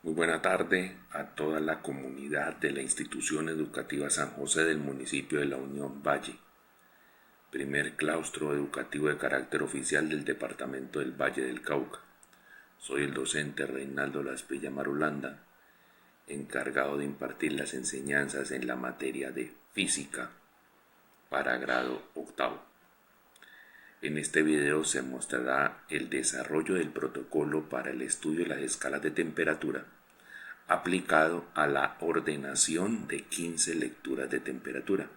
Muy buena tarde a toda la comunidad de la Institución Educativa San José del municipio de La Unión Valle, primer claustro educativo de carácter oficial del departamento del Valle del Cauca. Soy el docente Reinaldo Laspilla Marulanda, encargado de impartir las enseñanzas en la materia de física para grado octavo. En este video se mostrará el desarrollo del protocolo para el estudio de las escalas de temperatura aplicado a la ordenación de 15 lecturas de temperatura,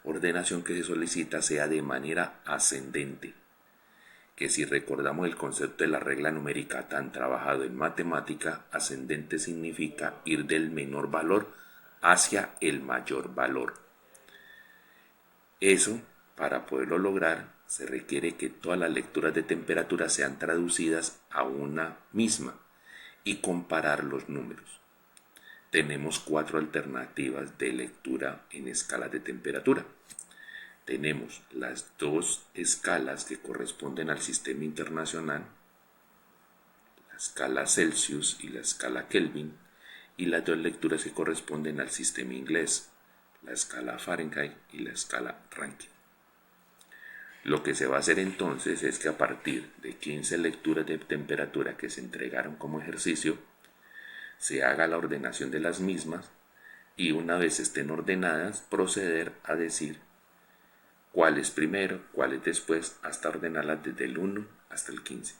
ordenación que se solicita sea de manera ascendente, que si recordamos el concepto de la regla numérica tan trabajado en matemática, ascendente significa ir del menor valor hacia el mayor valor. Eso, para poderlo lograr, se requiere que todas las lecturas de temperatura sean traducidas a una misma y comparar los números. Tenemos 4 alternativas de lectura en escalas de temperatura. Tenemos las 2 escalas que corresponden al sistema internacional, la escala Celsius y la escala Kelvin, y las 2 lecturas que corresponden al sistema inglés, la escala Fahrenheit y la escala Rankine. Lo que se va a hacer entonces es que a partir de 15 lecturas de temperatura que se entregaron como ejercicio, se haga la ordenación de las mismas y una vez estén ordenadas proceder a decir cuál es primero, cuál es después, hasta ordenarlas desde el 1 hasta el 15,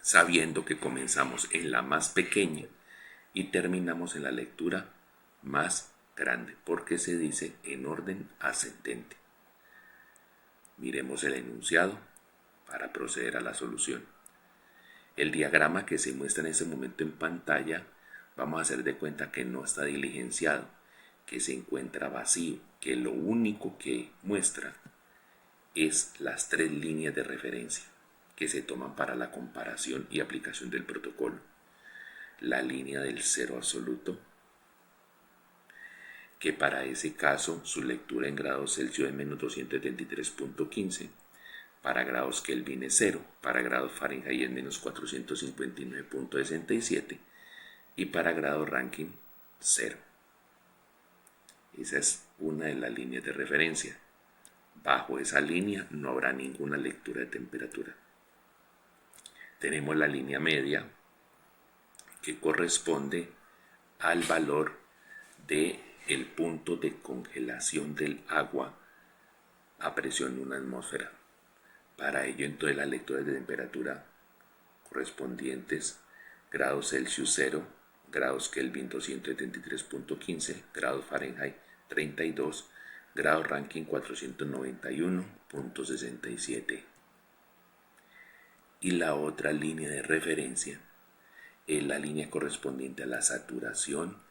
sabiendo que comenzamos en la más pequeña y terminamos en la lectura más grande, porque se dice en orden ascendente. Miremos el enunciado para proceder a la solución. El diagrama que se muestra en ese momento en pantalla, vamos a hacer de cuenta que no está diligenciado, que se encuentra vacío, que lo único que muestra es las 3 líneas de referencia que se toman para la comparación y aplicación del protocolo. La línea del cero absoluto, que para ese caso su lectura en grados Celsius es menos 273.15, para grados Kelvin es 0, para grados Fahrenheit es menos 459.67 y para grados Rankine 0. Esa es una de las líneas de referencia. Bajo esa línea no habrá ninguna lectura de temperatura. Tenemos la línea media que corresponde al valor de el punto de congelación del agua a presión de una atmósfera. Para ello, entonces, las lecturas de temperatura correspondientes: grados Celsius 0, grados Kelvin 273.15, grados Fahrenheit 32, grados Rankine 491.67. Y la otra línea de referencia es la línea correspondiente a la saturación,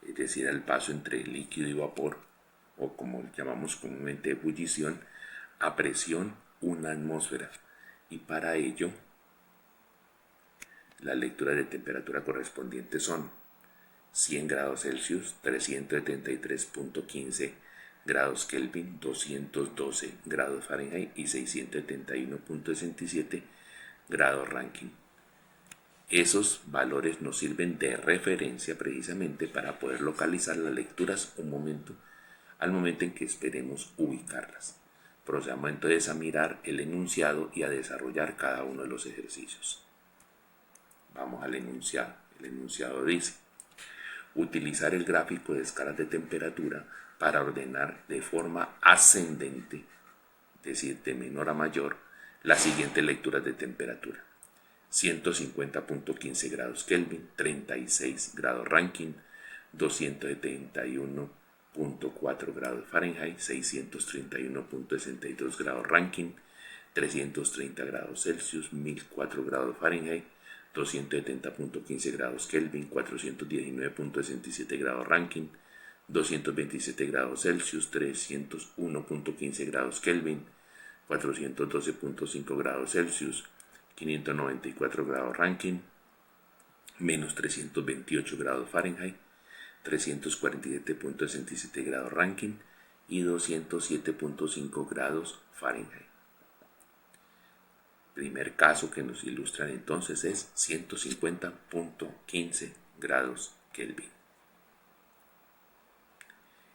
es decir, al paso entre líquido y vapor, o como llamamos comúnmente ebullición, a presión 1 atmósfera. Y para ello, las lecturas de temperatura correspondientes son 100 grados Celsius 373.15 grados Kelvin 212 grados Fahrenheit y 671.67 grados Rankine. Esos valores nos sirven de referencia precisamente para poder localizar las lecturas al momento en que esperemos ubicarlas. Procedamos entonces a mirar el enunciado y a desarrollar cada uno de los ejercicios. Vamos al enunciado. El enunciado dice: utilizar el gráfico de escalas de temperatura para ordenar de forma ascendente, es decir, de menor a mayor, las siguientes lecturas de temperatura: 150.15 grados Kelvin, 36 grados Rankine, 271.4 grados Fahrenheit, 631.62 grados Rankine, 330 grados Celsius, 1004 grados Fahrenheit, 270.15 grados Kelvin, 419.67 grados Rankine, 227 grados Celsius, 301.15 grados Kelvin, 412.5 grados Celsius, 594 grados Rankine, menos 328 grados Fahrenheit, 347.67 grados Rankine y 207.5 grados Fahrenheit. Primer caso que nos ilustran entonces es 150.15 grados Kelvin.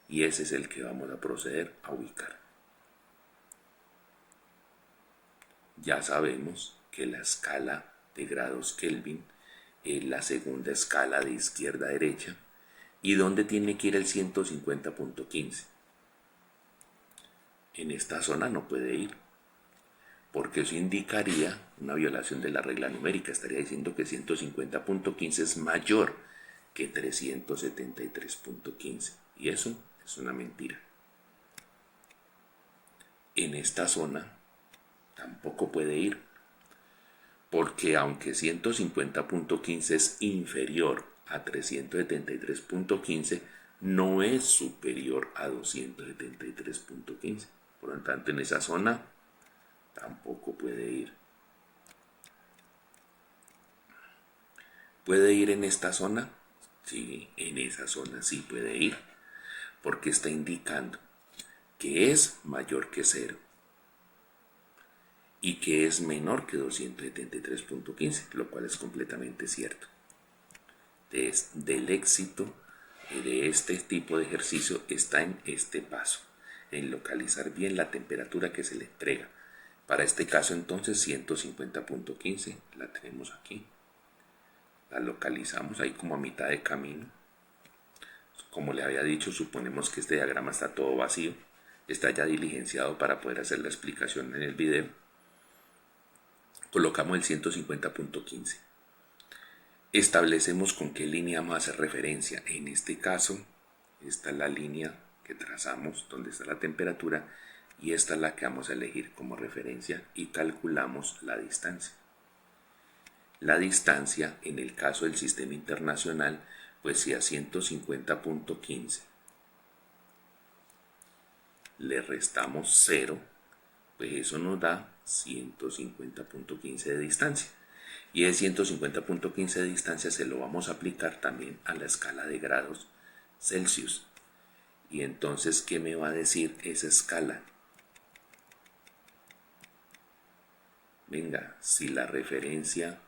Y ese es el que vamos a proceder a ubicar. Ya sabemos que la escala de grados Kelvin es la segunda escala de izquierda a derecha. ¿Y dónde tiene que ir el 150.15? En esta zona no puede ir, porque eso indicaría una violación de la regla numérica. Estaría diciendo que 150.15 es mayor que 373.15. Y eso es una mentira. En esta zona tampoco puede ir, porque aunque 150.15 es inferior a 373.15, no es superior a 273.15. Por lo tanto, en esa zona tampoco puede ir. ¿Puede ir en esta zona? Sí, en esa zona sí puede ir, porque está indicando que es mayor que 0 y que es menor que 273.15, lo cual es completamente cierto. Del éxito de este tipo de ejercicio está en este paso, en localizar bien la temperatura que se le entrega. Para este caso entonces 150.15 la tenemos aquí, la localizamos ahí como a mitad de camino. Como le había dicho, suponemos que este diagrama está todo vacío, está ya diligenciado para poder hacer la explicación en el video. Colocamos el 150.15. Establecemos con qué línea vamos a hacer referencia. En este caso, esta es la línea que trazamos donde está la temperatura y esta es la que vamos a elegir como referencia y calculamos la distancia. La distancia, en el caso del sistema internacional, pues si a 150.15 le restamos 0, pues eso nos da 150.15 de distancia. Y el 150.15 de distancia se lo vamos a aplicar también a la escala de grados Celsius. Y entonces, ¿qué me va a decir esa escala? Venga, si la referencia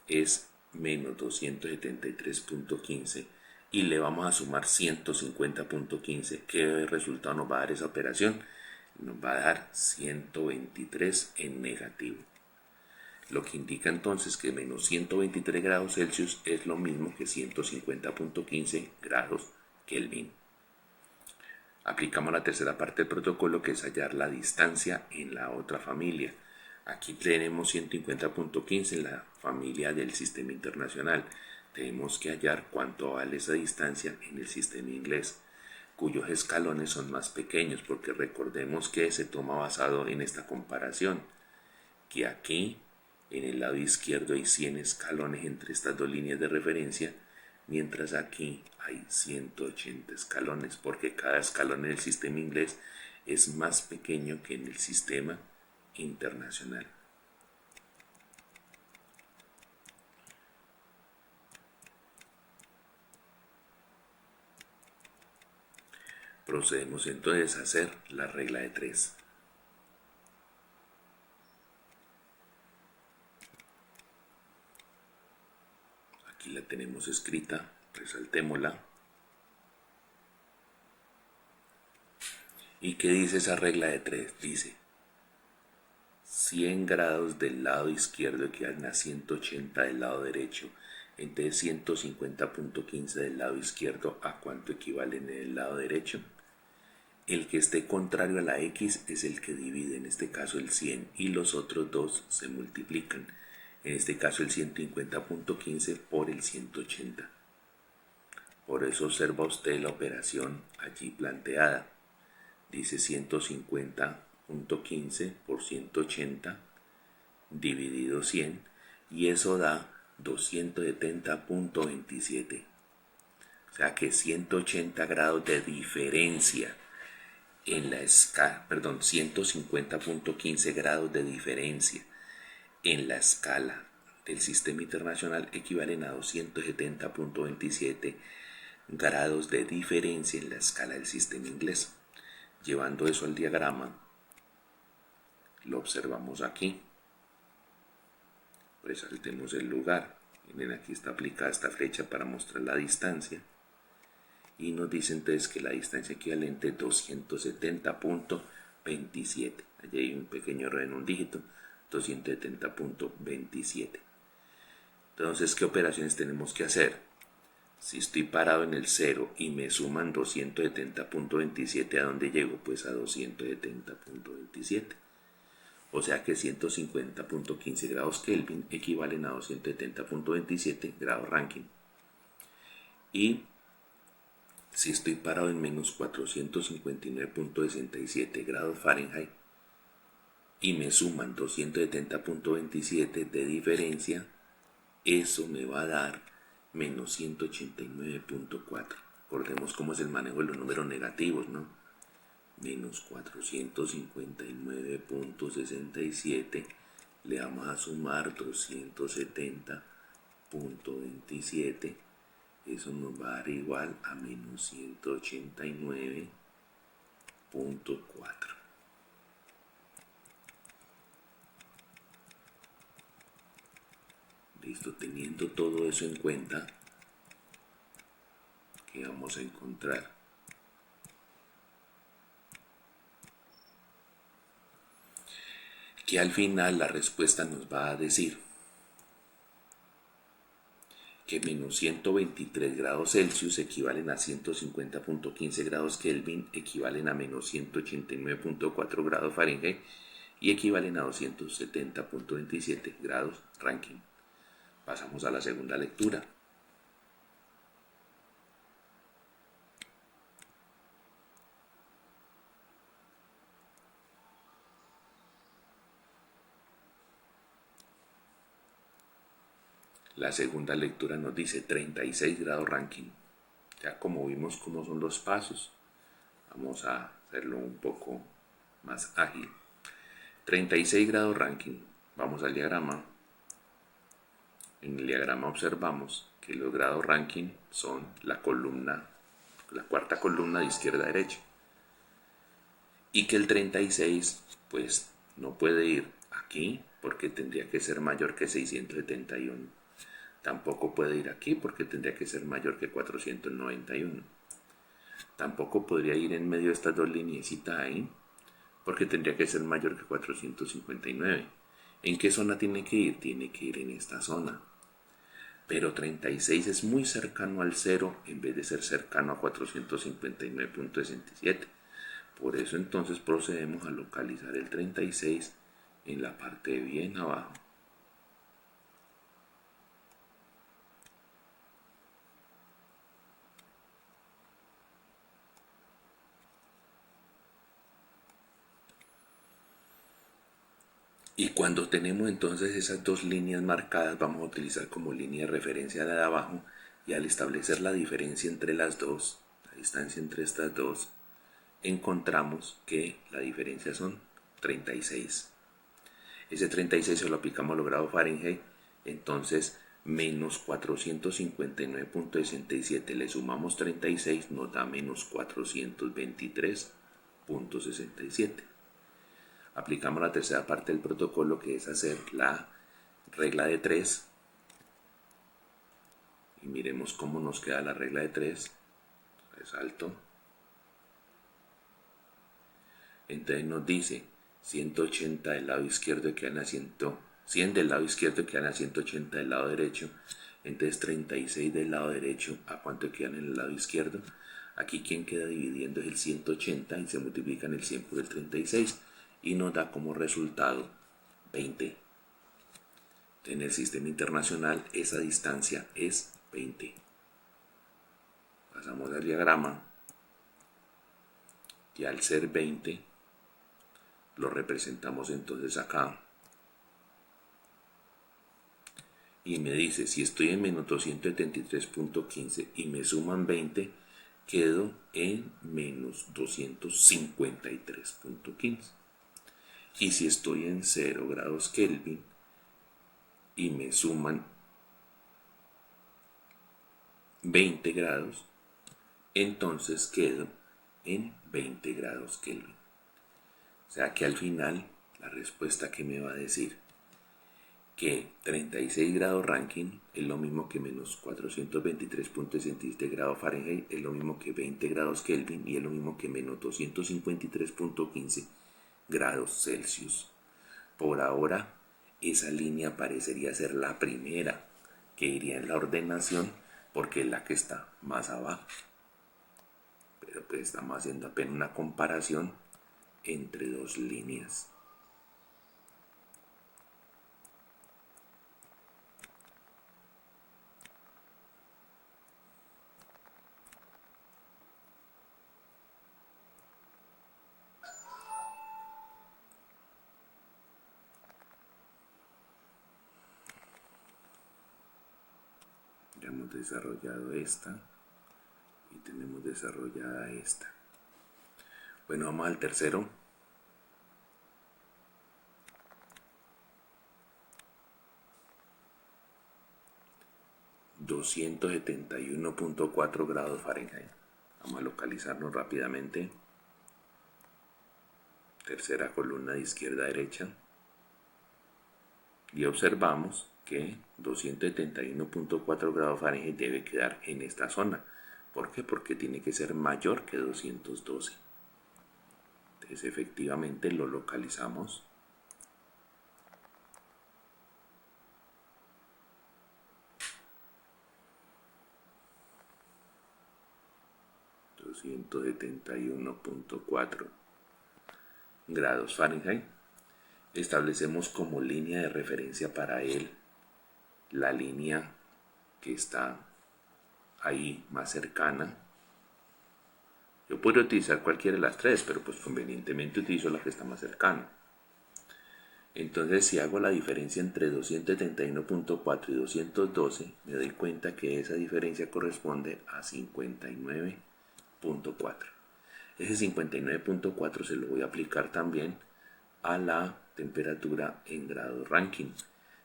es menos 273.15 y le vamos a sumar 150.15, ¿qué resultado nos va a dar esa operación? Nos va a dar 123 en negativo. Lo que indica entonces que menos 123 grados Celsius es lo mismo que 150.15 grados Kelvin. Aplicamos la tercera parte del protocolo, que es hallar la distancia en la otra familia. Aquí tenemos 150.15 en la familia del sistema internacional. Tenemos que hallar cuánto vale esa distancia en el sistema inglés, cuyos escalones son más pequeños, porque recordemos que se toma basado en esta comparación, que aquí en el lado izquierdo hay 100 escalones entre estas dos líneas de referencia, mientras aquí hay 180 escalones, porque cada escalón en el sistema inglés es más pequeño que en el sistema internacional. Procedemos entonces a hacer la regla de 3. Aquí la tenemos escrita, resaltémosla. ¿Y qué dice esa regla de 3? Dice 100 grados del lado izquierdo equivalen a 180 del lado derecho. Entonces 150.15 del lado izquierdo, ¿a cuánto equivale en el lado derecho? El que esté contrario a la X es el que divide, en este caso el 100, y los otros dos se multiplican. En este caso el 150.15 por el 180. Por eso observa usted la operación allí planteada. Dice 150.15 por 180 dividido 100 y eso da 270.27. O sea que 180 grados de diferencia en la escala, 150.15 grados de diferencia en la escala del sistema internacional equivalen a 270.27 grados de diferencia en la escala del sistema inglés. Llevando eso al diagrama, lo observamos aquí. Resaltemos el lugar Miren, aquí está aplicada esta flecha para mostrar la distancia. Y nos dice entonces que la distancia equivalente es 270.27. Allí hay un pequeño error en un dígito. 270.27. Entonces, ¿qué operaciones tenemos que hacer? Si estoy parado en el 0 y me suman 270.27, ¿a dónde llego? Pues a 270.27. O sea que 150.15 grados Kelvin equivalen a 270.27 grados Rankine. Y si estoy parado en menos 459.67 grados Fahrenheit y me suman 270.27 de diferencia, eso me va a dar menos 189.4. Recordemos cómo es el manejo de los números negativos, ¿no? Menos 459.67 le vamos a sumar 270.27. Eso nos va a dar igual a menos 189.4. Listo, teniendo todo eso en cuenta, ¿qué vamos a encontrar? Que al final la respuesta nos va a decir que menos 123 grados Celsius equivalen a 150.15 grados Kelvin, equivalen a menos 189.4 grados Fahrenheit y equivalen a 270.27 grados Rankine. Pasamos a la segunda lectura. La segunda lectura nos dice 36 grados Rankine. Ya como vimos cómo son los pasos, vamos a hacerlo un poco más ágil. 36 grados Rankine. Vamos al diagrama. En el diagrama observamos que los grados Rankine son la cuarta columna de izquierda a derecha. Y que el 36 pues no puede ir aquí porque tendría que ser mayor que 671. Tampoco puede ir aquí porque tendría que ser mayor que 491. Tampoco podría ir en medio de estas dos lineecitas ahí porque tendría que ser mayor que 459. ¿En qué zona tiene que ir? Tiene que ir en esta zona. Pero 36 es muy cercano al 0 en vez de ser cercano a 459.67. Por eso entonces procedemos a localizar el 36 en la parte de bien abajo. Y cuando tenemos entonces esas dos líneas marcadas, vamos a utilizar como línea de referencia la de abajo, y al establecer la diferencia entre las dos, la distancia entre estas dos, encontramos que la diferencia son 36. Ese 36 se lo aplicamos a los grados Fahrenheit, entonces menos 459.67 le sumamos 36 nos da menos 423.67. Aplicamos la tercera parte del protocolo, que es hacer la regla de 3. Y miremos cómo nos queda la regla de 3. Resalto. Entonces nos dice 180 del lado izquierdo quedan a 100 del lado izquierdo quedan a 180 del lado derecho. Entonces 36 del lado derecho, ¿a cuánto quedan en el lado izquierdo? Aquí quien queda dividiendo es el 180 y se multiplican el 100 por el 36. Y nos da como resultado 20. En el sistema internacional esa distancia es 20. Pasamos al diagrama y al ser 20 lo representamos entonces acá. Y me dice, si estoy en menos 273.15 y me suman 20, quedo en menos 253.15. Y si estoy en 0 grados Kelvin y me suman 20 grados, entonces quedo en 20 grados Kelvin. O sea que al final la respuesta que me va a decir que 36 grados Rankine es lo mismo que menos 423.67 grados Fahrenheit, es lo mismo que 20 grados Kelvin y es lo mismo que menos 253.15 grados Celsius. Por ahora, esa línea parecería ser la primera que iría en la ordenación porque es la que está más abajo. Pero pues estamos haciendo apenas una comparación entre dos líneas. Ya hemos desarrollado esta y tenemos desarrollada esta. Bueno, vamos al tercero. ...271.4 grados Fahrenheit. Vamos a localizarnos rápidamente. Tercera columna de izquierda a derecha. Y observamos que 271.4 grados Fahrenheit debe quedar en esta zona. ¿Por qué? Porque tiene que ser mayor que 212. Entonces efectivamente lo localizamos. ...271.4 grados Fahrenheit. Establecemos como línea de referencia para él la línea que está ahí más cercana. Yo puedo utilizar cualquiera de las tres, pero pues convenientemente utilizo la que está más cercana. Entonces, si hago la diferencia entre 271.4 y 212, me doy cuenta que esa diferencia corresponde a 59.4. Ese 59.4 se lo voy a aplicar también a la temperatura en grados Rankine.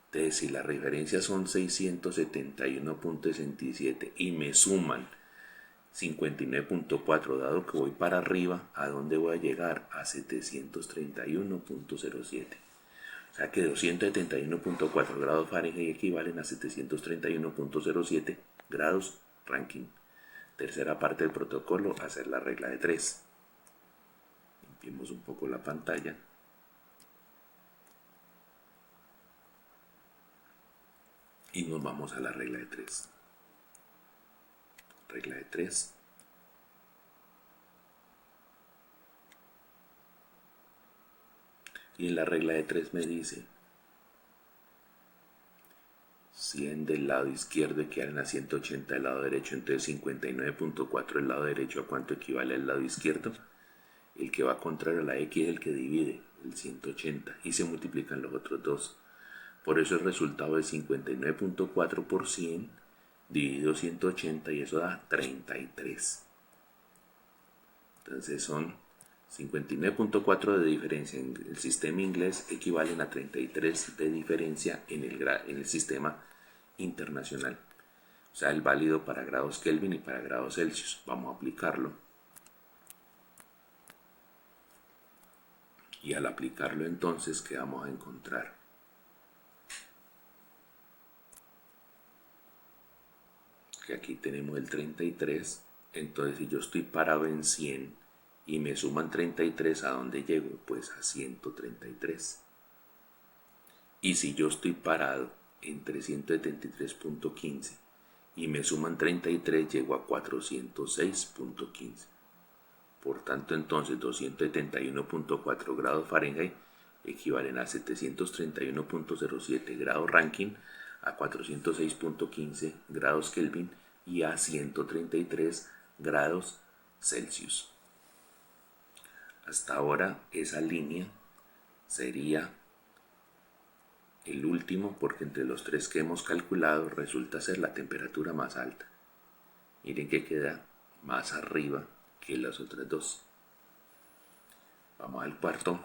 Entonces, si las referencias son 671.67 y me suman 59.4, dado que voy para arriba, ¿a dónde voy a llegar? A 731.07. O sea que 271.4 grados Fahrenheit equivalen a 731.07 grados Rankine. Tercera parte del protocolo, hacer la regla de 3. Limpiemos un poco la pantalla. Y nos vamos a la regla de 3. Regla de 3. Y en la regla de 3 me dice 100 del lado izquierdo equivalen a 180 del lado derecho. Entonces 59.4 del lado derecho, ¿a cuánto equivale al lado izquierdo? El que va contrario a la X es el que divide, el 180, y se multiplican los otros dos. Por eso el resultado es 59.4 por 100 dividido 180 y eso da 33. Entonces son 59.4 de diferencia en el sistema inglés equivalen a 33 de diferencia en el sistema internacional. O sea, el válido para grados Kelvin y para grados Celsius. Vamos a aplicarlo. Y al aplicarlo entonces, ¿qué vamos a encontrar? Que aquí tenemos el 33. Entonces, si yo estoy parado en 100 y me suman 33, ¿a dónde llego? Pues a 133. Y si yo estoy parado en 373.15 y me suman 33, llego a 406.15. Por tanto, entonces 271.4 grados Fahrenheit equivalen a 731.07 grados Rankine, a 406.15 grados Kelvin y a 133 grados Celsius. Hasta ahora esa línea sería el último, porque entre los tres que hemos calculado resulta ser la temperatura más alta. Miren que queda más arriba que las otras dos. Vamos al cuarto.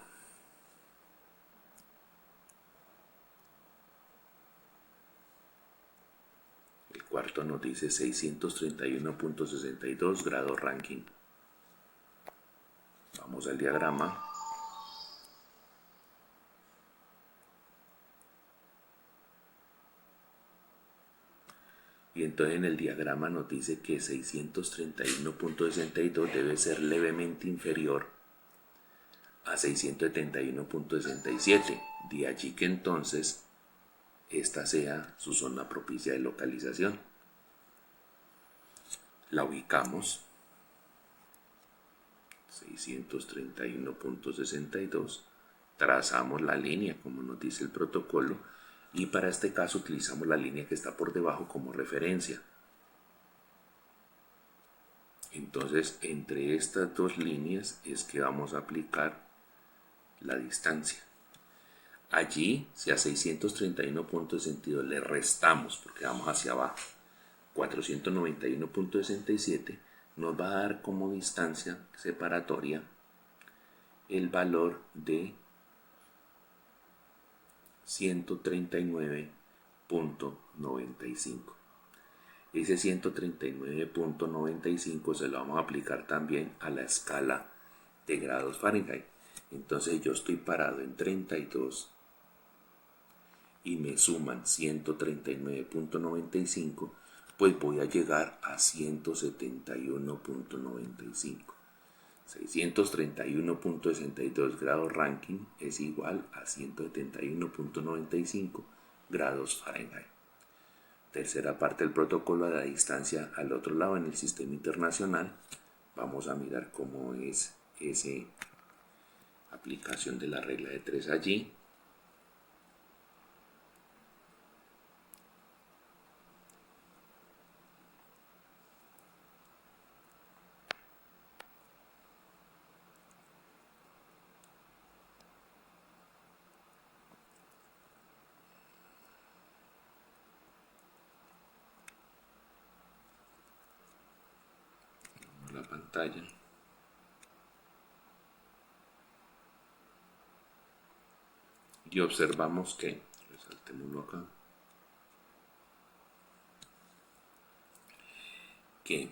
El cuarto nos dice 631.62 grados Rankine. Vamos al diagrama. Y entonces en el diagrama nos dice que 631.62 debe ser levemente inferior a 671.67. De allí que entonces esta sea su zona propicia de localización. La ubicamos, 631.62, trazamos la línea como nos dice el protocolo y para este caso utilizamos la línea que está por debajo como referencia. Entonces entre estas dos líneas es que vamos a aplicar la distancia. Allí, si a 631.62 le restamos, porque vamos hacia abajo, 491.67, nos va a dar como distancia separatoria el valor de 139.95. Ese 139.95 se lo vamos a aplicar también a la escala de grados Fahrenheit. Entonces yo estoy parado en 32 y me suman 139.95, pues voy a llegar a 171.95. 631.62 grados Rankine es igual a 171.95 grados Fahrenheit. Tercera parte del protocolo, a la distancia al otro lado en el sistema internacional. Vamos a mirar cómo es esa aplicación de la regla de 3 allí. La pantalla. Y observamos que, resaltémoslo acá, que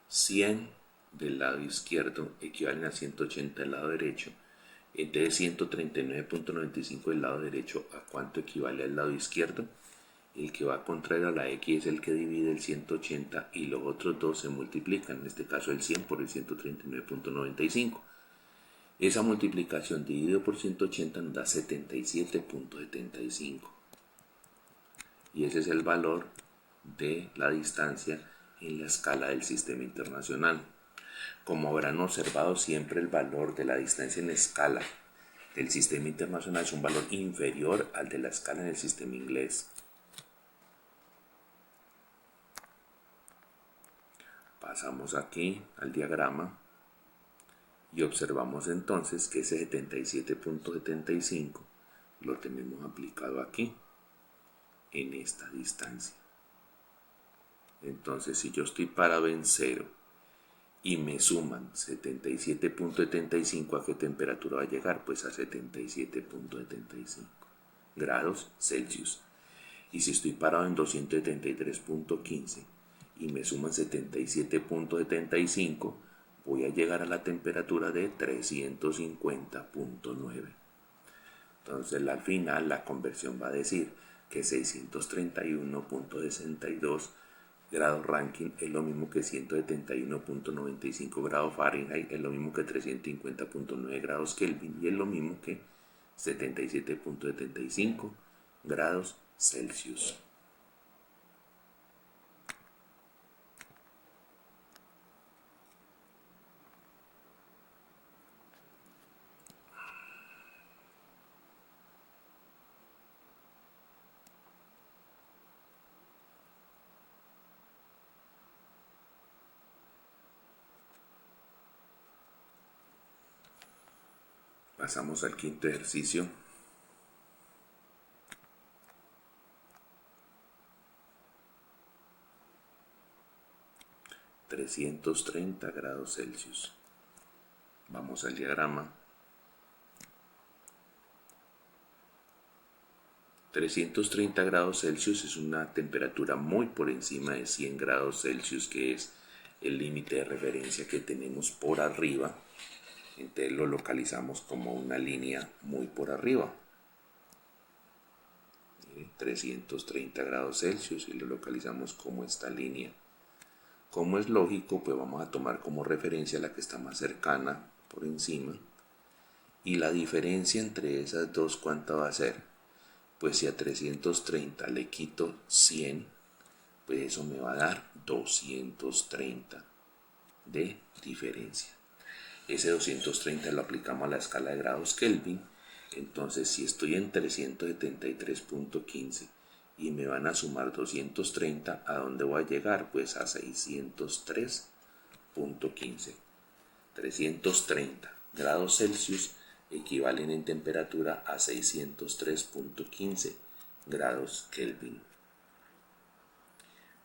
100 del lado izquierdo equivalen a 180 del lado derecho. Entonces 139.95 del lado derecho, ¿a cuánto equivale al lado izquierdo? El que va contrario a la X es el que divide el 180 y los otros dos se multiplican, en este caso el 100 por el 139.95. Esa multiplicación dividido por 180 nos da 77.75. Y ese es el valor de la distancia en la escala del sistema internacional. Como habrán observado, siempre el valor de la distancia en la escala del sistema internacional es un valor inferior al de la escala en el sistema inglés. Pasamos aquí al diagrama y observamos entonces que ese 77.75 lo tenemos aplicado aquí, en esta distancia. Entonces, si yo estoy parado en 0 y me suman 77.75, ¿a qué temperatura va a llegar? Pues a 77.75 grados Celsius. Y si estoy parado en 273.15 y me suman 77.75, voy a llegar a la temperatura de 350.9. Entonces al final la conversión va a decir que 631.62 grados Rankine es lo mismo que 171.95 grados Fahrenheit, es lo mismo que 350.9 grados Kelvin y es lo mismo que 77.75 grados Celsius. Pasamos al quinto ejercicio. ...330 grados Celsius. Vamos al diagrama. 330 grados Celsius es una temperatura muy por encima de 100 grados Celsius, que es el límite de referencia que tenemos por arriba. Entonces lo localizamos como una línea muy por arriba. 330 grados Celsius y lo localizamos como esta línea. Como es lógico, pues vamos a tomar como referencia la que está más cercana por encima. Y la diferencia entre esas dos, ¿cuánta va a ser? Pues si a 330 le quito 100, pues eso me va a dar 230 de diferencia. Ese 230 lo aplicamos a la escala de grados Kelvin. Entonces, si estoy en 373.15 y me van a sumar 230, ¿a dónde voy a llegar? Pues a 603.15. 330 grados Celsius equivalen en temperatura a 603.15 grados Kelvin.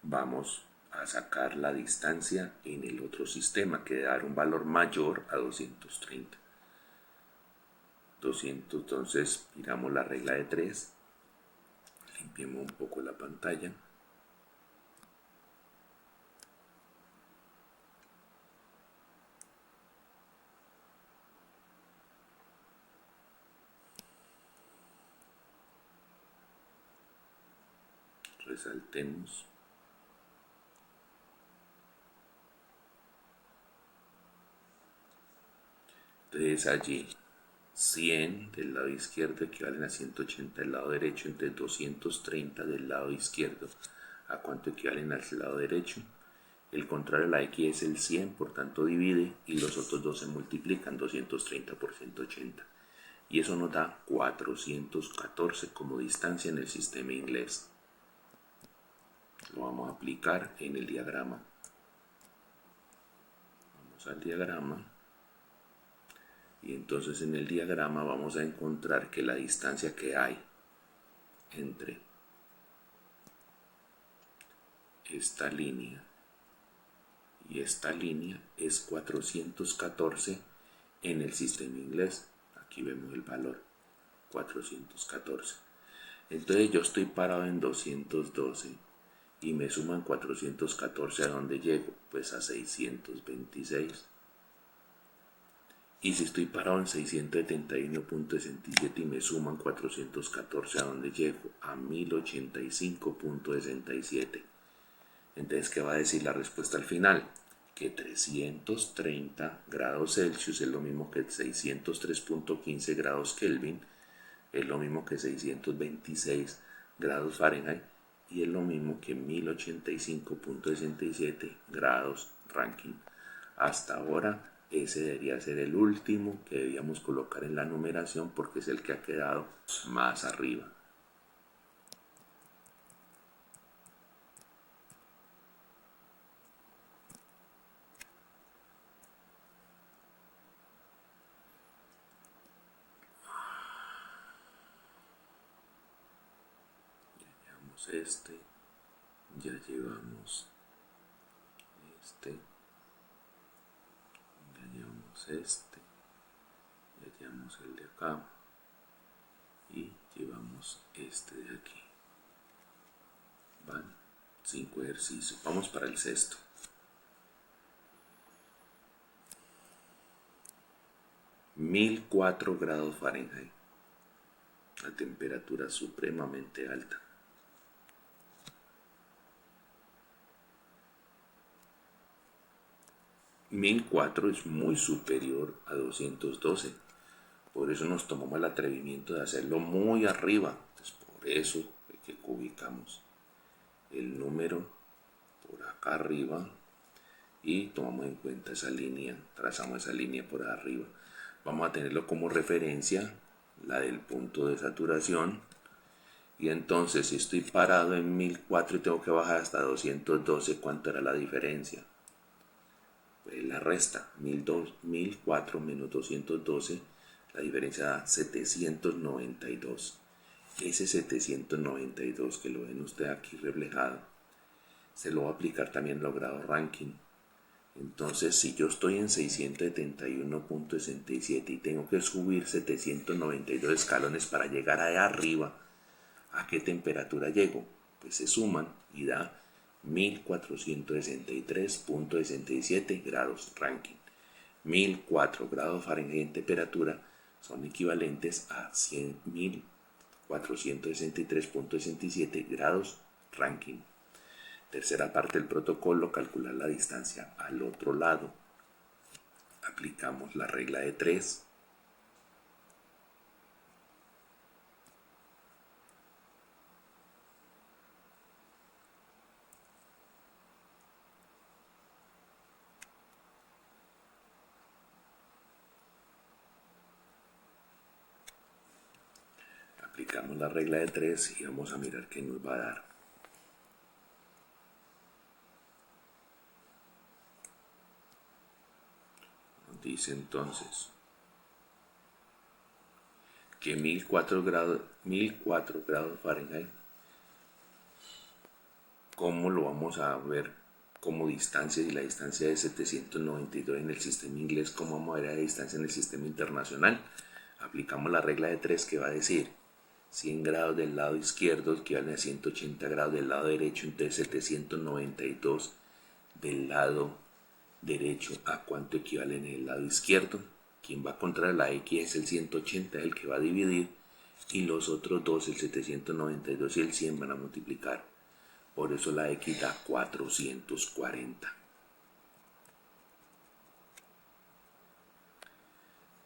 Vamos a sacar la distancia en el otro sistema, que debe dar un valor mayor a 230. Entonces miramos la regla de 3, limpiemos un poco la pantalla. Resaltemos. Entonces allí 100 del lado izquierdo equivalen a 180 del lado derecho, entre 230 del lado izquierdo. ¿A cuánto equivalen al lado derecho? El contrario a la X es el 100, por tanto divide y los otros dos se multiplican, 230 por 180. Y eso nos da 414 como distancia en el sistema inglés. Lo vamos a aplicar en el diagrama. Vamos al diagrama. Y entonces en el diagrama vamos a encontrar que la distancia que hay entre esta línea y esta línea es 414 en el sistema inglés. Aquí vemos el valor, 414. Entonces yo estoy parado en 212 y me suman 414, ¿a dónde llego? Pues a 626. Y si estoy parado en 671.67 y me suman 414, ¿a dónde llego? A 1085.67. Entonces, ¿qué va a decir la respuesta al final? Que 330 grados Celsius es lo mismo que 603.15 grados Kelvin, es lo mismo que 626 grados Fahrenheit y es lo mismo que 1085.67 grados Rankine. Hasta ahora ese debería ser el último que debíamos colocar en la numeración porque es el que ha quedado más arriba. Ya llevamos este, ya llevamos este, ya llevamos este, ya llevamos el de acá y llevamos este de aquí. Van 5 ejercicios. Vamos para el sexto. (1004 grados Fahrenheit). La temperatura supremamente alta. 1004 es muy superior a 212. Por eso nos tomamos el atrevimiento de hacerlo muy arriba. Entonces, por eso es que ubicamos el número por acá arriba y tomamos en cuenta esa línea, trazamos esa línea por arriba. Vamos a tenerlo como referencia, la del punto de saturación. Y entonces, si estoy parado en 1004 y tengo que bajar hasta 212, ¿cuánto era la diferencia? Pues la resta, 1004 menos 212, la diferencia da 792. Ese 792 que lo ven ustedes aquí reflejado, se lo va a aplicar también los grados Rankine. Entonces, si yo estoy en 671.67 y tengo que subir 792 escalones para llegar allá arriba, ¿a qué temperatura llego? Pues se suman y da 1463.67 grados Rankine. 1004 grados Fahrenheit en temperatura son equivalentes a 100.000 463.67 grados Rankine. Tercera parte del protocolo, calcular la distancia al otro lado. Aplicamos la regla de 3. Aplicamos la regla de 3 y vamos a mirar qué nos va a dar. Nos dice entonces que 1004 grados Fahrenheit, ¿cómo lo vamos a ver como distancia? Y la distancia de 792 en el sistema inglés, ¿cómo vamos a ver la distancia en el sistema internacional? Aplicamos la regla de 3 que va a decir 100 grados del lado izquierdo equivalen a 180 grados del lado derecho, entonces 792 del lado derecho, ¿a cuánto equivale en el lado izquierdo? Quien va contra la X es el 180, el que va a dividir, y los otros dos, el 792 y el 100, van a multiplicar. Por eso la X da 440.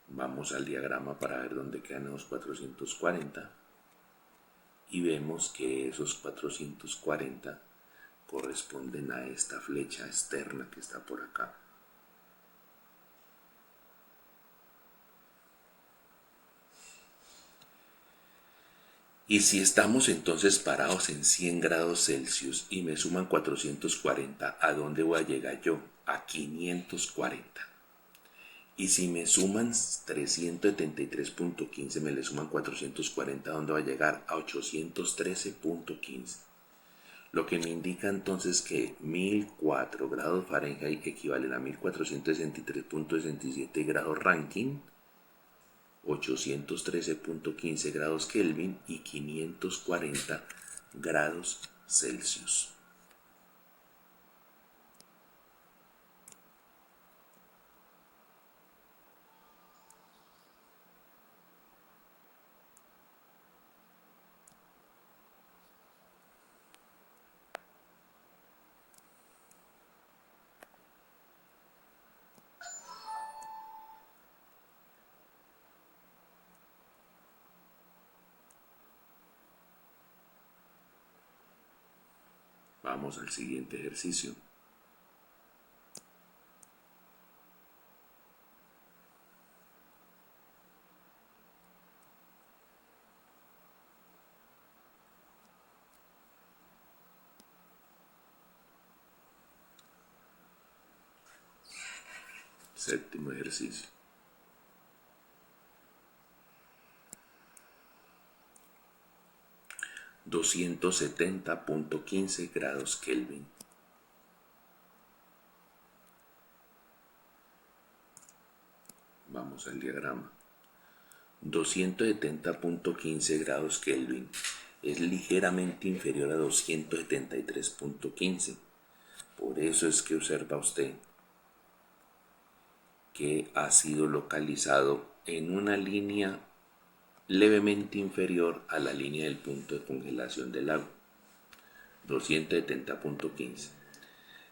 Vamos al diagrama para ver dónde quedan los 440. Y vemos que esos 440 corresponden a esta flecha externa que está por acá. Y si estamos entonces parados en 100 grados Celsius y me suman 440, ¿a dónde voy a llegar yo? A 540. Y si me suman 373.15, me le suman 440, ¿a dónde va a llegar? A 813.15. Lo que me indica entonces que 1004 grados Fahrenheit equivalen a 1463.67 grados Rankine, 813.15 grados Kelvin y 540 grados Celsius. Vamos al siguiente ejercicio. Séptimo ejercicio. ...270.15 grados Kelvin. Vamos al diagrama. 270.15 grados Kelvin es ligeramente inferior a 273.15. Por eso es que observa usted que ha sido localizado en una línea levemente inferior a la línea del punto de congelación del agua, 270.15.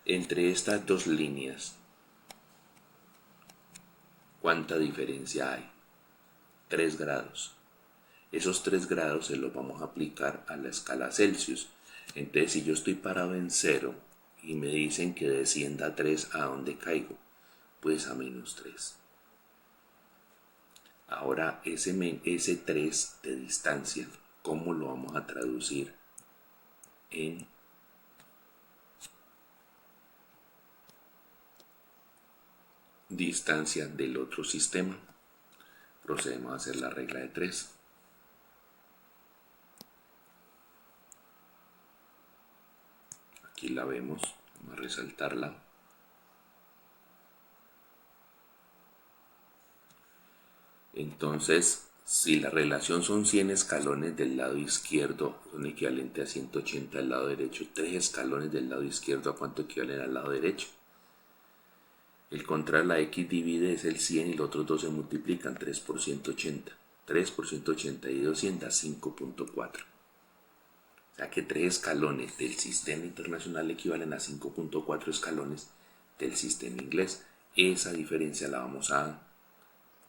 Entre estas dos líneas, ¿cuánta diferencia hay? 3 grados. Esos 3 grados se los vamos a aplicar a la escala Celsius. Entonces, si yo estoy parado en 0 y me dicen que descienda a 3, ¿a dónde caigo? Pues a -3. Ahora, ese 3 de distancia, ¿cómo lo vamos a traducir en distancia del otro sistema? Procedemos a hacer la regla de 3. Aquí la vemos, vamos a resaltarla. Entonces, si la relación son 100 escalones del lado izquierdo, son equivalentes a 180 del lado derecho, 3 escalones del lado izquierdo, ¿a cuánto equivalen al lado derecho? El contrario, la X divide es el 100 y los otros dos se multiplican, 3 por 180. 3 por 182, 100 da 5.4. O sea que 3 escalones del sistema internacional equivalen a 5.4 escalones del sistema inglés. Esa diferencia la vamos a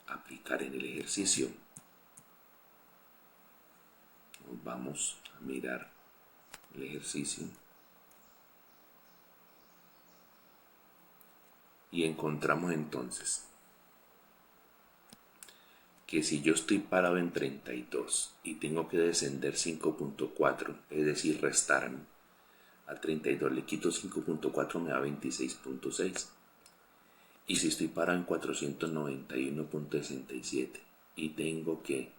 aplicar en el ejercicio. Vamos a mirar el ejercicio y encontramos entonces que si yo estoy parado en 32 y tengo que descender 5.4, es decir, restarme a 32, le quito 5.4, me da 26.6. Y si estoy parado en 491.67 y tengo que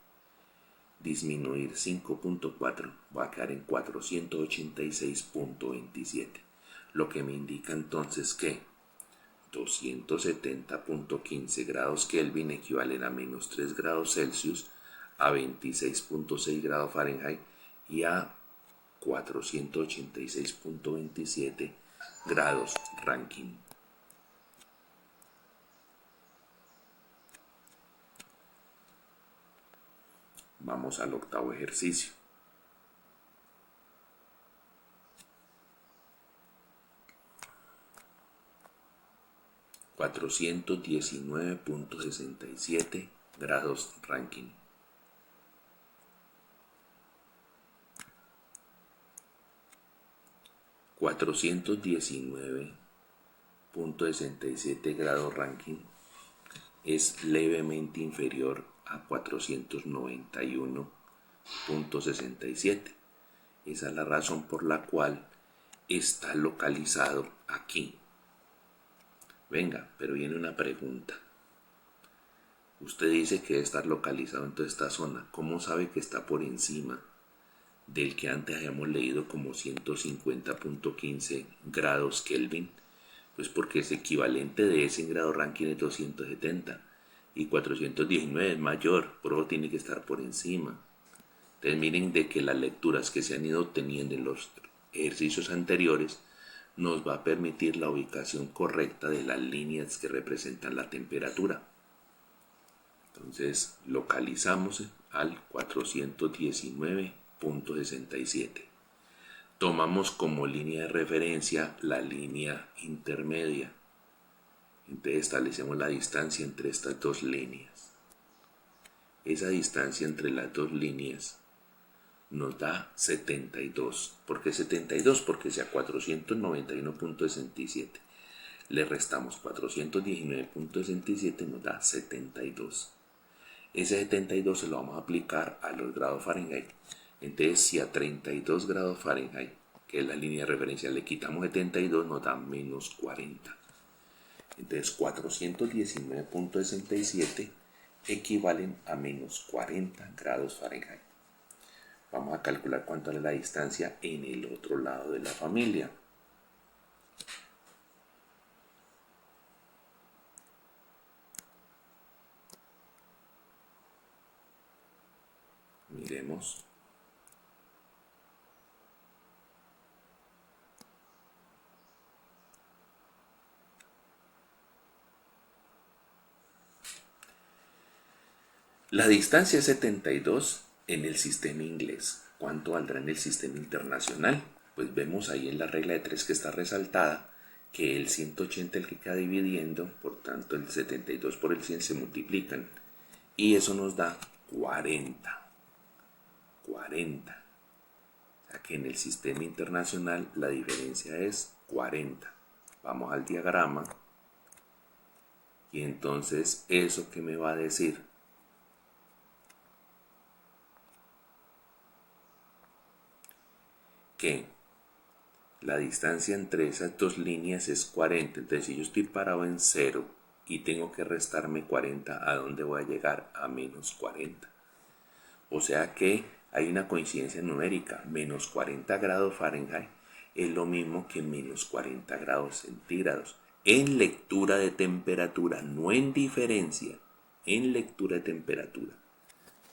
disminuir 5.4, va a quedar en 486.27, lo que me indica entonces que 270.15 grados Kelvin equivalen a menos 3 grados Celsius, a 26.6 grados Fahrenheit y a 486.27 grados Rankine. Vamos al octavo ejercicio. ...419.67 grados Rankine. ...419.67 grados Rankine... es levemente inferior a 491.67. Esa es la razón por la cual está localizado aquí. Venga, pero viene una pregunta. Usted dice que debe estar localizado en toda esta zona. ¿Cómo sabe que está por encima del que antes habíamos leído como 150.15 grados Kelvin? Pues porque es equivalente de ese en grado Rankine es 270 y 419 es mayor, por eso tiene que estar por encima. Entonces miren de que las lecturas que se han ido obteniendo en los ejercicios anteriores nos va a permitir la ubicación correcta de las líneas que representan la temperatura. Entonces localizamos al 419.67. Tomamos como línea de referencia la línea intermedia. Entonces establecemos la distancia entre estas dos líneas. Esa distancia entre las dos líneas nos da 72. ¿Por qué 72? Porque si a 491.67 le restamos 419.67 nos da 72. Ese 72 se lo vamos a aplicar a los grados Fahrenheit. Entonces si a 32 grados Fahrenheit, que es la línea de referencia, le quitamos 72 nos da menos 40. Entonces 419.67 equivalen a menos 40 grados Fahrenheit. Vamos a calcular cuánto es la distancia en el otro lado de la familia. Miremos. La distancia es 72 en el sistema inglés. ¿Cuánto valdrá en el sistema internacional? Pues vemos ahí en la regla de 3 que está resaltada que el 180 el que queda dividiendo, por tanto el 72 por el 100 se multiplican y eso nos da 40. O sea que en el sistema internacional la diferencia es 40. Vamos al diagrama y entonces eso que me va a decir que la distancia entre esas dos líneas es 40. Entonces si yo estoy parado en 0 y tengo que restarme 40, ¿a dónde voy a llegar? A menos 40. O sea que hay una coincidencia numérica. Menos 40 grados Fahrenheit es lo mismo que menos 40 grados centígrados. En lectura de temperatura, no en diferencia, en lectura de temperatura.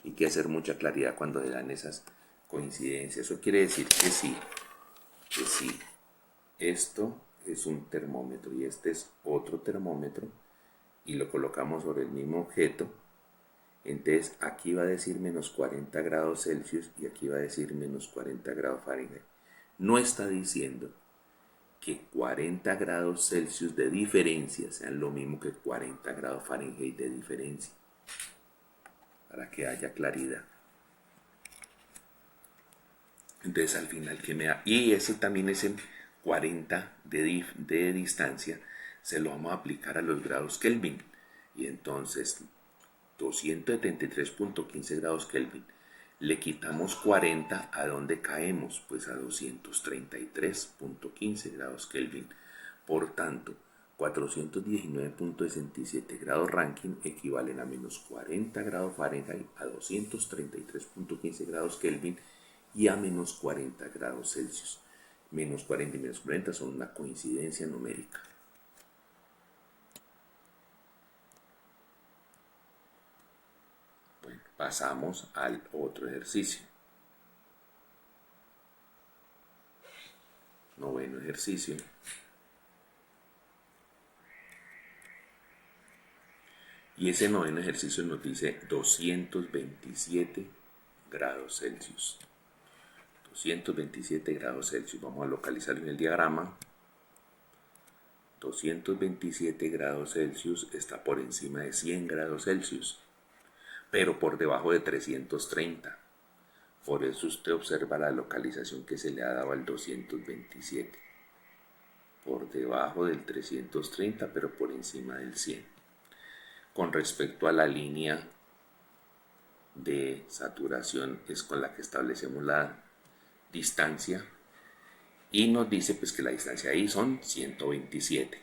Hay que hacer mucha claridad cuando se dan esas coincidencias. Eso quiere decir que sí, esto es un termómetro y este es otro termómetro y lo colocamos sobre el mismo objeto, Entonces aquí va a decir menos 40 grados Celsius y aquí va a decir menos 40 grados Fahrenheit. No está diciendo que 40 grados Celsius de diferencia sean lo mismo que 40 grados Fahrenheit de diferencia. Para que haya claridad. Entonces al final que me da, y ese también es en 40 de distancia, se lo vamos a aplicar a los grados Kelvin. Y entonces 273.15 grados Kelvin. Le quitamos 40, ¿a dónde caemos? Pues a 233.15 grados Kelvin. Por tanto, 419.67 grados Rankine equivalen a menos 40 grados Fahrenheit, a 233.15 grados Kelvin y a menos 40 grados Celsius. Menos 40 y menos 40 son una coincidencia numérica. Bueno, pasamos al otro ejercicio. Noveno ejercicio. Y ese noveno ejercicio nos dice 227 grados Celsius. 227 grados Celsius. Vamos a localizarlo en el diagrama. 227 grados Celsius está por encima de 100 grados Celsius, pero por debajo de 330. Por eso usted observa la localización que se le ha dado al 227. Por debajo del 330, pero por encima del 100. Con respecto a la línea de saturación, es con la que establecemos la distancia. Y nos dice pues que la distancia ahí son 127.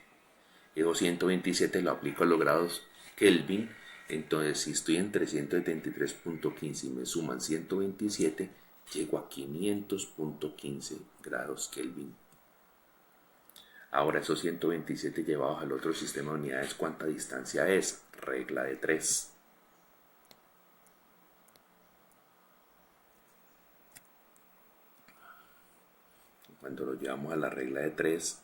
Y 227 lo aplico a los grados Kelvin. Entonces, si estoy en 373.15 y me suman 127, llego a 500.15 grados Kelvin. Ahora, esos 127 llevados al otro sistema de unidades, ¿cuánta distancia es? Regla de 3. Cuando lo llevamos a la regla de 3,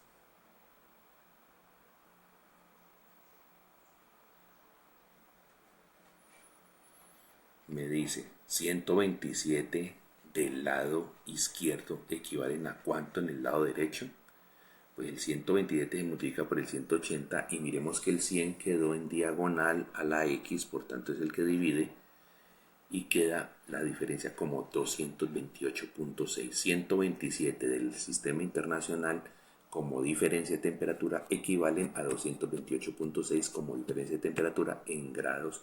me dice 127 del lado izquierdo equivalen a ¿cuánto en el lado derecho? Pues el 127 se multiplica por el 180 y miremos que el 100 quedó en diagonal a la X, por tanto es el que divide y queda la diferencia como 228.6. 127 del sistema internacional como diferencia de temperatura equivalen a 228.6 como diferencia de temperatura en grados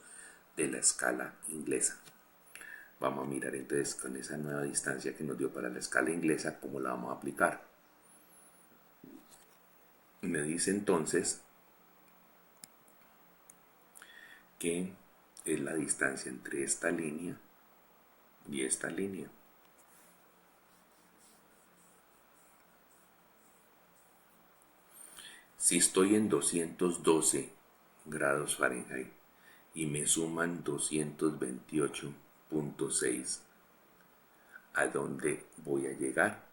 de la escala inglesa. Vamos a mirar entonces con esa nueva distancia que nos dio para la escala inglesa cómo la vamos a aplicar. Me dice entonces que es la distancia entre esta línea y esta línea. Si estoy en 212 grados Fahrenheit y me suman 228.6, ¿a dónde voy a llegar?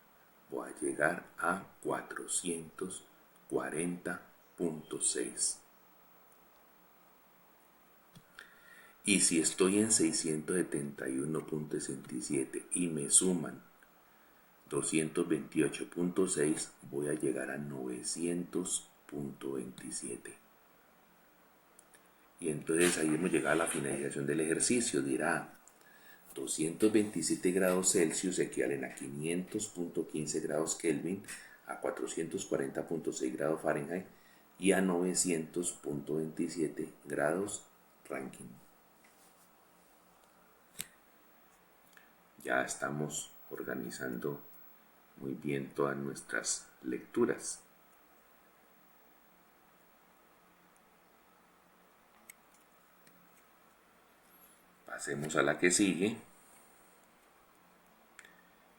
Voy a llegar a 440.6. Y si estoy en 671.67 y me suman 228.6, voy a llegar a 900.27. Y entonces ahí hemos llegado a la finalización del ejercicio. Dirá, 227 grados Celsius equivalen a 500.15 grados Kelvin, a 440.6 grados Fahrenheit y a 900.27 grados Rankine. Ya estamos organizando muy bien todas nuestras lecturas. Pasemos a la que sigue.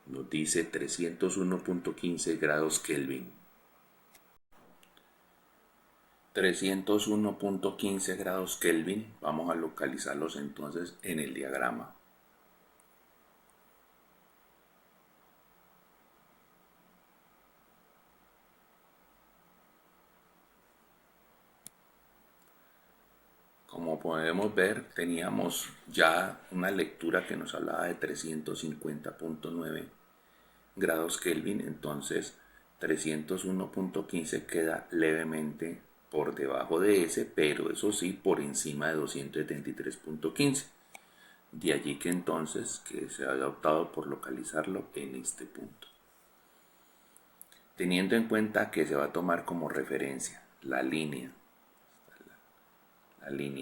Nos dice 301.15 grados Kelvin. 301.15 grados Kelvin. Vamos a localizarlos entonces en el diagrama. como podemos ver, teníamos ya una lectura que nos hablaba de 350.9 grados Kelvin, entonces 301.15 queda levemente por debajo de ese, pero eso sí por encima de 273.15. De allí que entonces que se haya optado por localizarlo en este punto. Teniendo en cuenta que se va a tomar como referencia la línea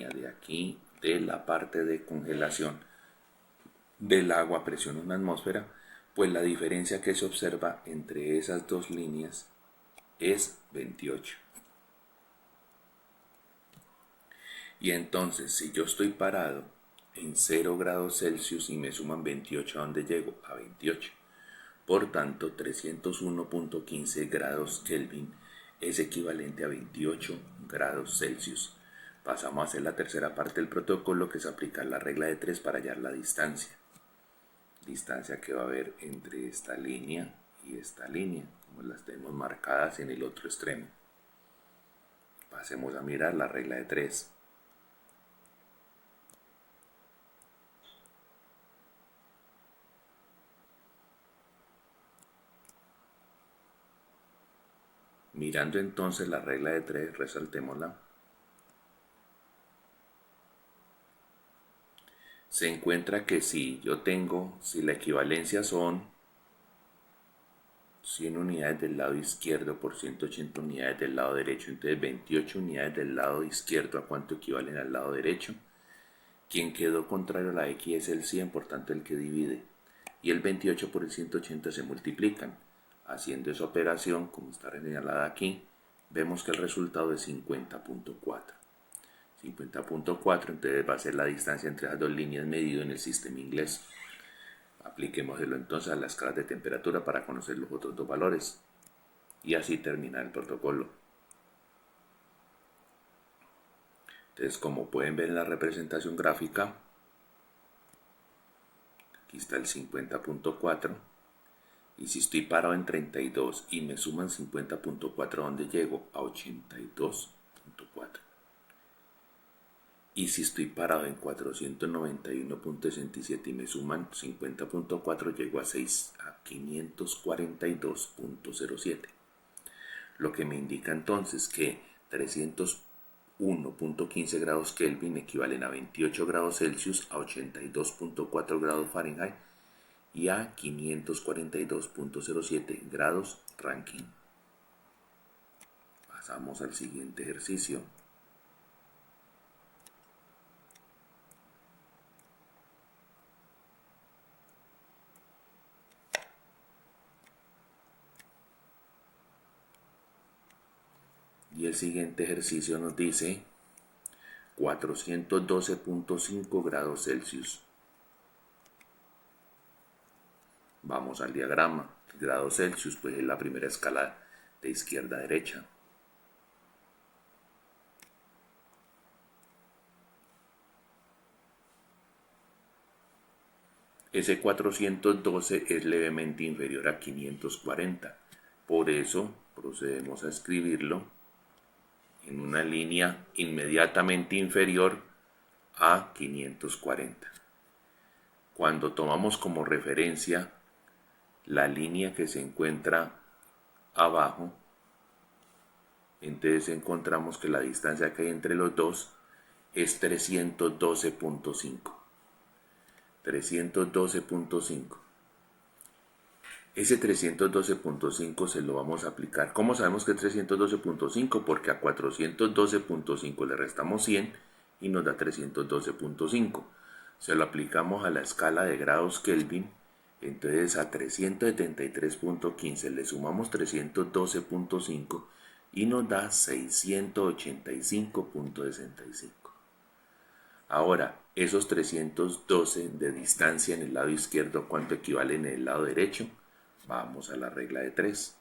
de aquí de la parte de congelación del agua a presión en la atmósfera, pues la diferencia que se observa entre esas dos líneas es 28. Y entonces, si yo estoy parado en 0 grados Celsius y me suman 28, ¿a dónde llego? A 28. Por tanto, 301.15 grados Kelvin es equivalente a 28 grados Celsius. Pasamos a hacer la tercera parte del protocolo, que es aplicar la regla de 3 para hallar la distancia. Distancia que va a haber entre esta línea y esta línea, como las tenemos marcadas en el otro extremo. Pasemos a mirar la regla de 3. Mirando entonces la regla de 3, resaltémosla. Se encuentra que si la equivalencia son 100 unidades del lado izquierdo por 180 unidades del lado derecho, entonces 28 unidades del lado izquierdo, ¿a cuánto equivalen al lado derecho? Quien quedó contrario a la X es el 100, por tanto el que divide. Y el 28 por el 180 se multiplican. Haciendo esa operación, como está señalada aquí, vemos que el resultado es 50.4. 50.4, entonces va a ser la distancia entre las dos líneas medido en el sistema inglés. Apliquémoslo entonces a la escala de temperatura para conocer los otros dos valores. Y así termina el protocolo. Entonces, como pueden ver en la representación gráfica, aquí está el 50.4. Y si estoy parado en 32 y me suman 50.4, ¿dónde llego? A 82.4. Y si estoy parado en 491.67 y me suman 50.4, llego a 542.07. Lo que me indica entonces que 301.15 grados Kelvin equivalen a 28 grados Celsius, a 82.4 grados Fahrenheit y a 542.07 grados Rankine. Pasamos al siguiente ejercicio. Y el siguiente ejercicio nos dice 412.5 grados Celsius. Vamos al diagrama. Grados Celsius pues es la primera escala de izquierda a derecha. Ese 412 es levemente inferior a 540. Por eso procedemos a escribirlo en una línea inmediatamente inferior a 540. Cuando tomamos como referencia la línea que se encuentra abajo, entonces encontramos que la distancia que hay entre los dos es 312.5. 312.5. Ese 312.5 se lo vamos a aplicar. ¿Cómo sabemos que es 312.5? Porque a 412.5 le restamos 100 y nos da 312.5. Se lo aplicamos a la escala de grados Kelvin. Entonces a 373.15 le sumamos 312.5 y nos da 685.65. Ahora, esos 312 de distancia en el lado izquierdo, ¿cuánto equivalen en el lado derecho? Vamos a la regla de 3.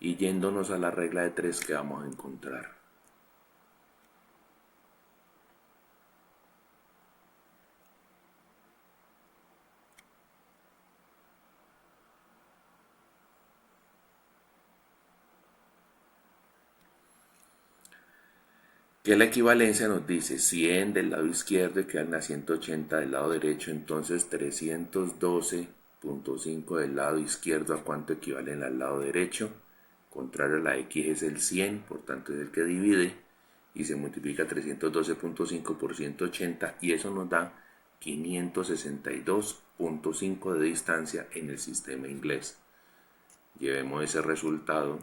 Y yéndonos a la regla de 3, ¿qué vamos a encontrar? Que la equivalencia nos dice 100 del lado izquierdo equivalen a 180 del lado derecho, entonces 312.5 del lado izquierdo, ¿a cuánto equivalen al lado derecho? Contrario a la x es el 100, por tanto es el que divide, y se multiplica 312.5 por 180, y eso nos da 562.5 de distancia en el sistema inglés. Llevemos ese resultado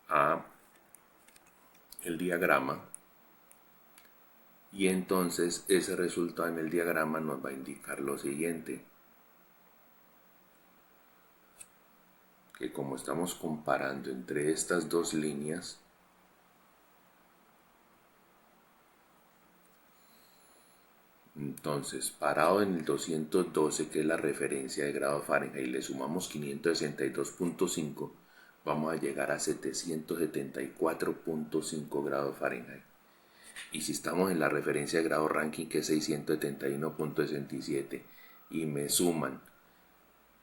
a el diagrama, y entonces ese resultado en el diagrama nos va a indicar lo siguiente, que como estamos comparando entre estas dos líneas, entonces parado en el 212, que es la referencia de grado Fahrenheit, le sumamos 562.5, vamos a llegar a 774.5 grados Fahrenheit. Y si estamos en la referencia de grado Rankine, que es 671.67, y me suman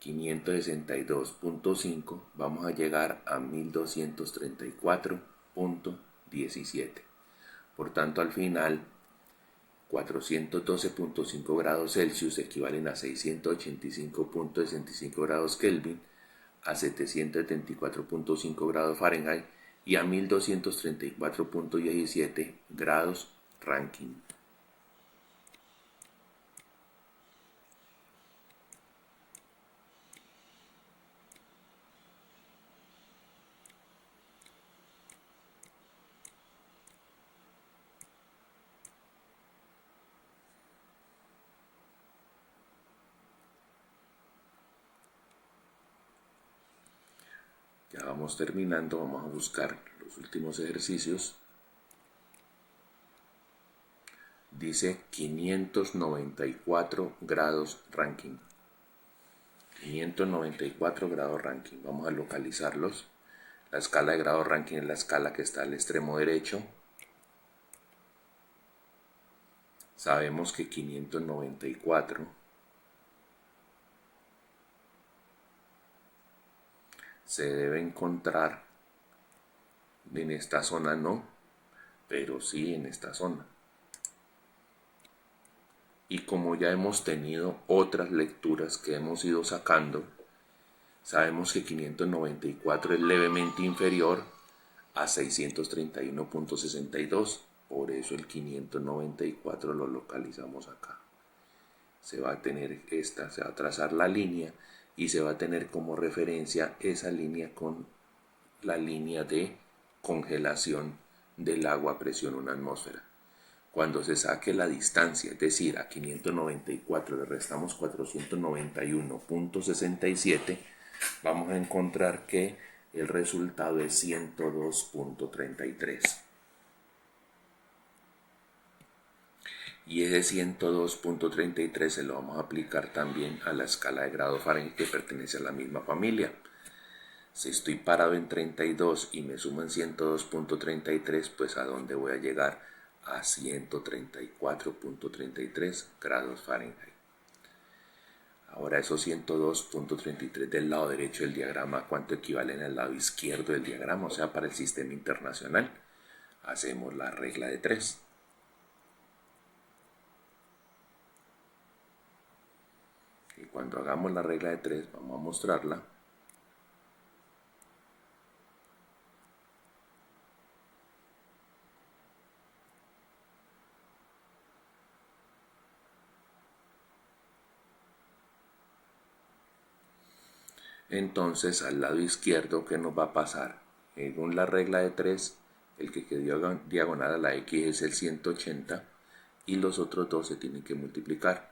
562.5, vamos a llegar a 1234.17. Por tanto, al final, 412.5 grados Celsius equivalen a 685.65 grados Kelvin, a 774.5 grados Fahrenheit y a 1234.17 grados Rankine. Ya vamos terminando, vamos a buscar los últimos ejercicios. Dice 594 grados Rankine. 594 grados Rankine. Vamos a localizarlos. La escala de grado Rankine es la escala que está al extremo derecho. Sabemos que 594 se debe encontrar en esta zona, no, pero sí en esta zona. Y como ya hemos tenido otras lecturas que hemos ido sacando, sabemos que 594 es levemente inferior a 631.62. Por eso el 594 lo localizamos acá. Se va a tener se va a trazar la línea y se va a tener como referencia esa línea con la línea de congelación del agua a presión 1 atmósfera. Cuando se saque la distancia, es decir, a 594 le restamos 491.67, vamos a encontrar que el resultado es 102.33. Y ese 102.33 se lo vamos a aplicar también a la escala de grado Fahrenheit que pertenece a la misma familia. Si estoy parado en 32 y me suman 102.33, pues ¿a dónde voy a llegar? A 134.33 grados Fahrenheit. Ahora esos 102.33 del lado derecho del diagrama, ¿cuánto equivalen al lado izquierdo del diagrama? O sea, para el sistema internacional. Hacemos la regla de 3. Y cuando hagamos la regla de 3, vamos a mostrarla. Entonces, al lado izquierdo, ¿qué nos va a pasar? Según la regla de 3, el que quedó diagonal a la X es el 180 y los otros dos se tienen que multiplicar.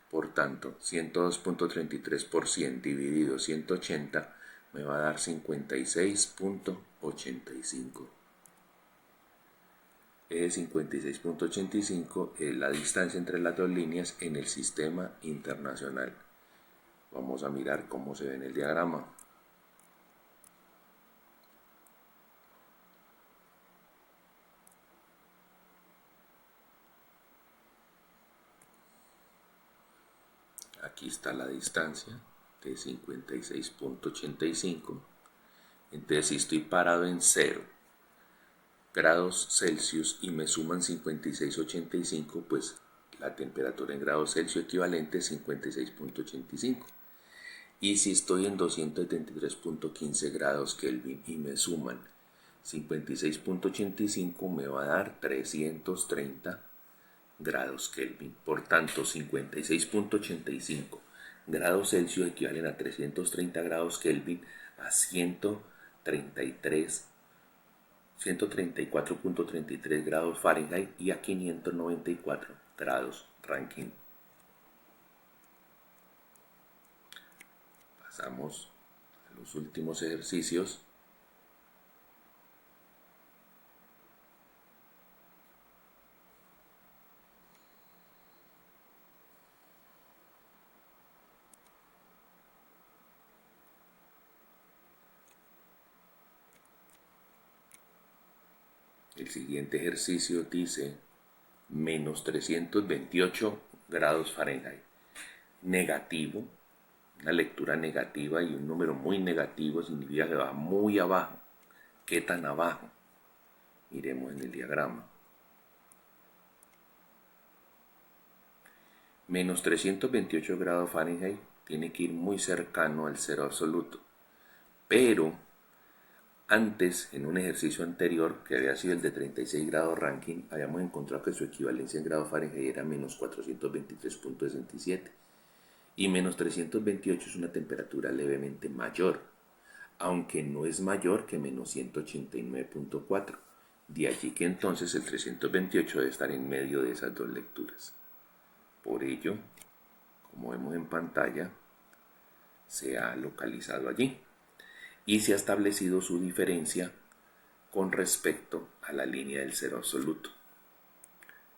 Por tanto, 102.33 por 100 dividido 180 me va a dar 56.85. Ese 56.85 es la distancia entre las dos líneas en el sistema internacional. Vamos a mirar cómo se ve en el diagrama. Aquí está la distancia de 56.85. Entonces si estoy parado en 0 grados Celsius y me suman 56,85, pues la temperatura en grados Celsius equivalente es 56,85. Y si estoy en 273,15 grados Kelvin y me suman 56,85, me va a dar 330 grados Kelvin. Por tanto, 56,85 grados Celsius equivalen a 330 grados Kelvin, a 134,33 grados Fahrenheit y a 594 grados Rankine. Pasamos a los últimos ejercicios. El siguiente ejercicio dice menos 328 grados Fahrenheit. Negativo, una lectura negativa y un número muy negativo significa que va muy abajo. ¿Qué tan abajo? Miremos en el diagrama. Menos 328 grados Fahrenheit tiene que ir muy cercano al cero absoluto. Pero antes, en un ejercicio anterior, que había sido el de 36 grados Rankine, habíamos encontrado que su equivalencia en grados Fahrenheit era menos 423,67. Y menos 328 es una temperatura levemente mayor, aunque no es mayor que menos 189,4. De allí que entonces el 328 debe estar en medio de esas dos lecturas. Por ello, como vemos en pantalla, se ha localizado allí y se ha establecido su diferencia con respecto a la línea del cero absoluto.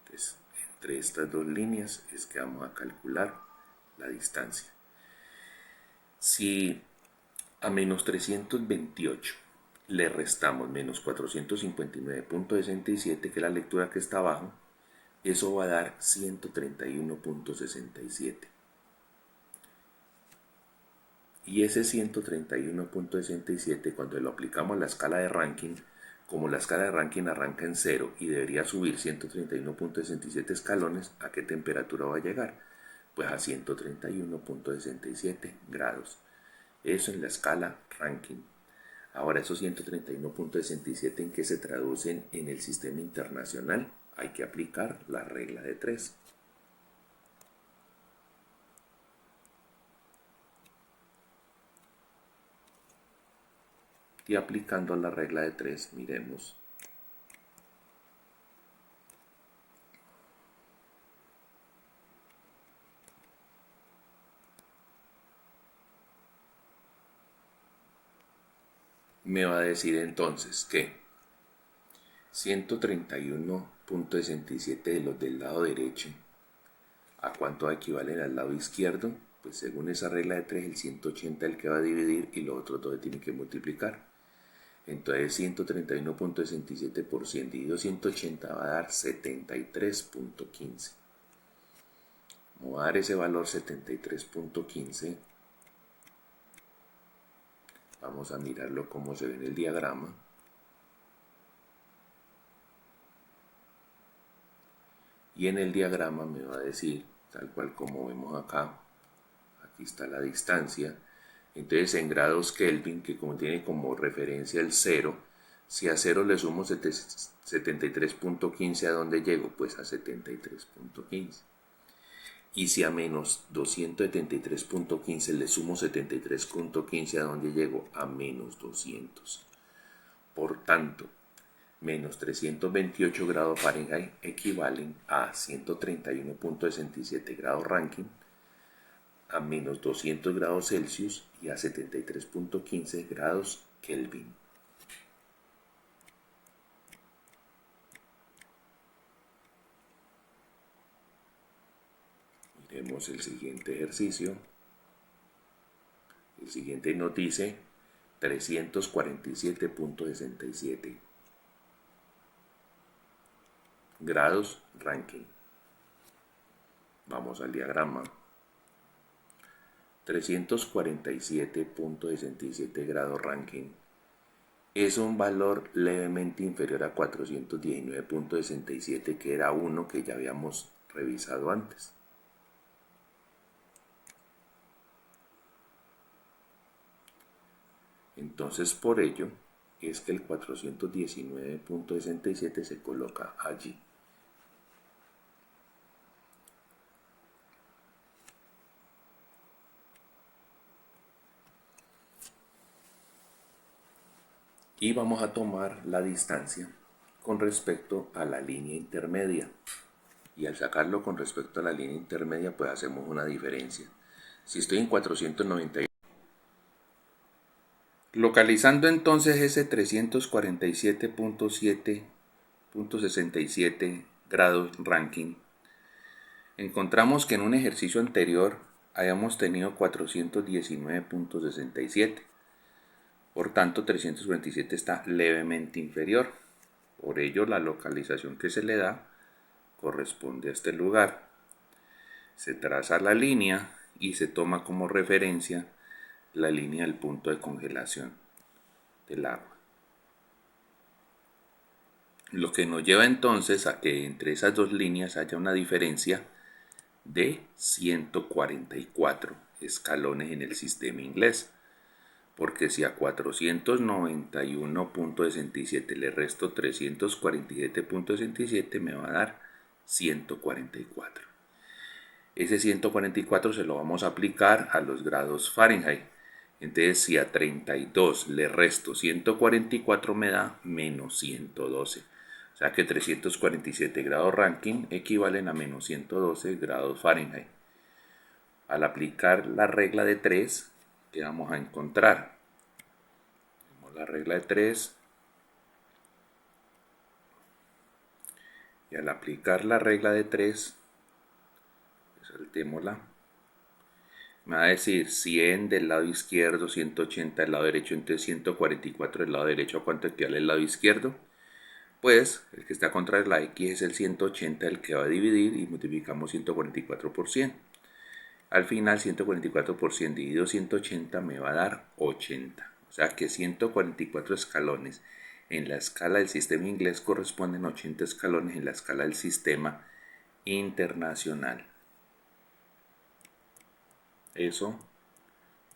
Entonces, entre estas dos líneas es que vamos a calcular la distancia. Si a menos 328 le restamos menos 459,67, que es la lectura que está abajo, eso va a dar 131,67. Y ese 131,67, cuando lo aplicamos a la escala de Rankine, como la escala de Rankine arranca en 0 y debería subir 131,67 escalones, ¿a qué temperatura va a llegar? Pues a 131,67 grados. Eso en la escala Rankine. Ahora, esos 131,67, ¿en qué se traducen en el sistema internacional? Hay que aplicar la regla de 3. Y aplicando la regla de 3, miremos. Me va a decir entonces que 131,67 de los del lado derecho, ¿a cuánto equivalen al lado izquierdo? Pues según esa regla de 3, el 180 es el que va a dividir y los otros dos tienen que multiplicar. Entonces 131,67 por 100 dividido 180 va a dar 73,15. Vamos a dar ese valor 73,15. Vamos a mirarlo como se ve en el diagrama. Y en el diagrama me va a decir, tal cual como vemos acá, aquí está la distancia. Entonces en grados Kelvin, que como tiene como referencia el 0, si a 0 le sumo 73,15, ¿a dónde llego? Pues a 73,15. Y si a menos 273,15 le sumo 73,15, ¿a dónde llego? A menos 200. Por tanto, menos 328 grados Fahrenheit equivalen a 131,67 grados Rankine, a menos 200 grados Celsius y a 73,15 grados Kelvin. Miremos el siguiente ejercicio. El siguiente nos dice 347,67 grados Rankine. Vamos al diagrama. 347,67 grados Rankine es un valor levemente inferior a 419.67, que era uno que ya habíamos revisado antes. Entonces, por ello es que el 419.67 se coloca allí. Y vamos a tomar la distancia con respecto a la línea intermedia. Y al sacarlo con respecto a la línea intermedia, pues hacemos una diferencia. Si estoy en 491, localizando entonces ese 347.7.67 grados Rankine, encontramos que en un ejercicio anterior hayamos tenido 419.67. Por tanto, 347 está levemente inferior. Por ello, la localización que se le da corresponde a este lugar. Se traza la línea y se toma como referencia la línea del punto de congelación del agua. Lo que nos lleva entonces a que entre esas dos líneas haya una diferencia de 144 escalones en el sistema inglés. Porque si a 491.67 le resto 347.67 me va a dar 144. Ese 144 se lo vamos a aplicar a los grados Fahrenheit. Entonces si a 32 le resto 144 me da menos 112. O sea que 347 grados Rankine equivalen a menos 112 grados Fahrenheit. Al aplicar la regla de 3, ¿qué vamos a encontrar? Tenemos la regla de 3. Y al aplicar la regla de 3, saltémosla, me va a decir 100 del lado izquierdo, 180 del lado derecho, entonces 144 del lado derecho. ¿A cuánto equivale el lado izquierdo? Pues el que está contra la X es el 180, el que va a dividir, y multiplicamos 144 por 100. Al final 144 por 100 dividido 180 me va a dar 80. O sea que 144 escalones en la escala del sistema inglés corresponden a 80 escalones en la escala del sistema internacional. Eso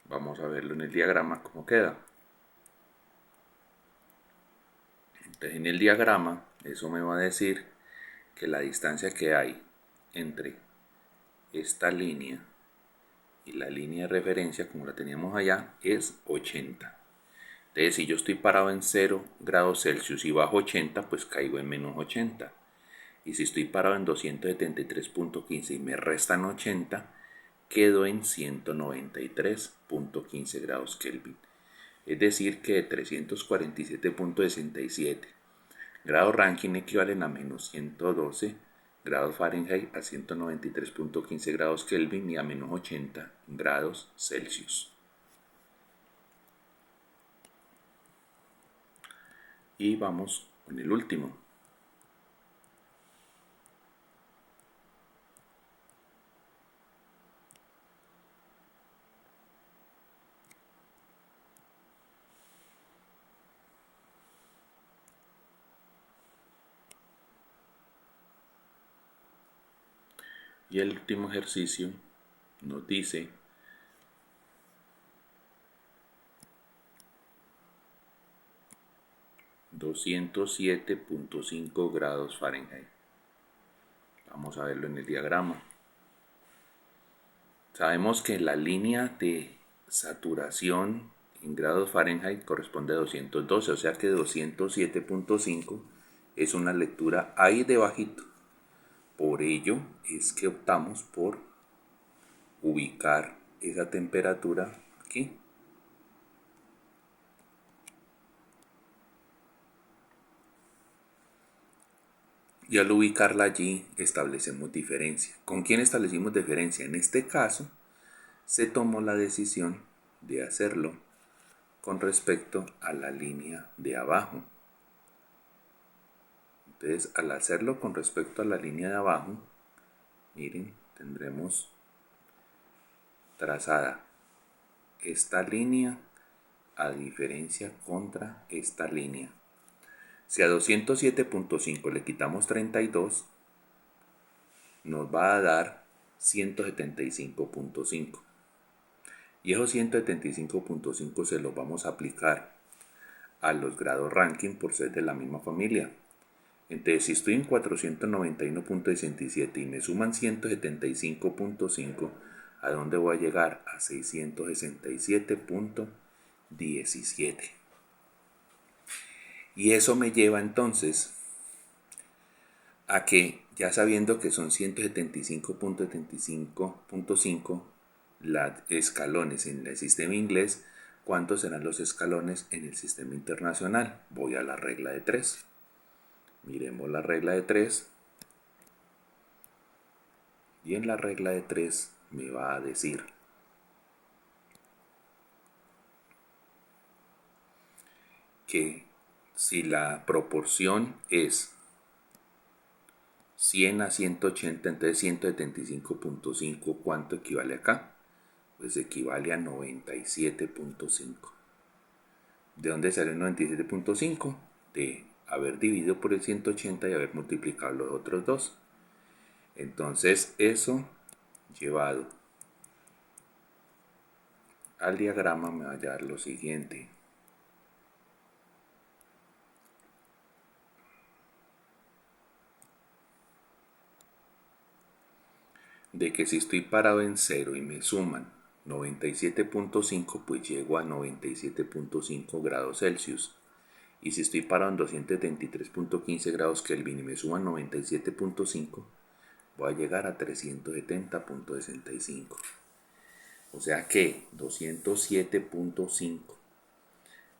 vamos a verlo en el diagrama cómo queda. Entonces en el diagrama eso me va a decir que la distancia que hay entre esta línea y la línea de referencia, como la teníamos allá, es 80. Entonces si yo estoy parado en 0 grados Celsius y bajo 80, pues caigo en menos 80. Y si estoy parado en 273.15 y me restan 80, quedo en 193.15 grados Kelvin. Es decir que 347.67 grados Rankine equivalen a menos 112 grados Fahrenheit, a 193.15 grados Kelvin y a menos 80 grados Celsius. Y vamos con el último. Y el último ejercicio nos dice ...207.5 grados Fahrenheit. Vamos a verlo en el diagrama. Sabemos que la línea de saturación en grados Fahrenheit corresponde a 212, o sea que 207.5 es una lectura ahí debajito. Por ello es que optamos por ubicar esa temperatura aquí. Y al ubicarla allí establecemos diferencia. ¿Con quién establecimos diferencia? En este caso se tomó la decisión de hacerlo con respecto a la línea de abajo. Entonces, al hacerlo con respecto a la línea de abajo, miren, tendremos trazada esta línea a diferencia contra esta línea. Si a 207.5 le quitamos 32, nos va a dar 175.5. Y esos 175.5 se los vamos a aplicar a los grados ranking por ser de la misma familia. Entonces, si estoy en 491.67 y me suman 175.5, ¿a dónde voy a llegar? A 667.17. Y eso me lleva entonces a que, ya sabiendo que son 175.75 los escalones en el sistema inglés, ¿cuántos serán los escalones en el sistema internacional? Voy a la regla de 3. Miremos la regla de 3. Y en la regla de 3 me va a decir que si la proporción es 100 a 180, entonces 175.5, ¿cuánto equivale acá? Pues equivale a 97.5. ¿De dónde sale el 97.5? De haber dividido por el 180 y haber multiplicado los otros dos. Entonces eso llevado al diagrama me va a dar lo siguiente. De que si estoy parado en 0 y me suman 97.5, pues llego a 97.5 grados Celsius. Y si estoy parado en 273.15 grados Kelvin y me suman 97.5, voy a llegar a 370.65. O sea que 207.5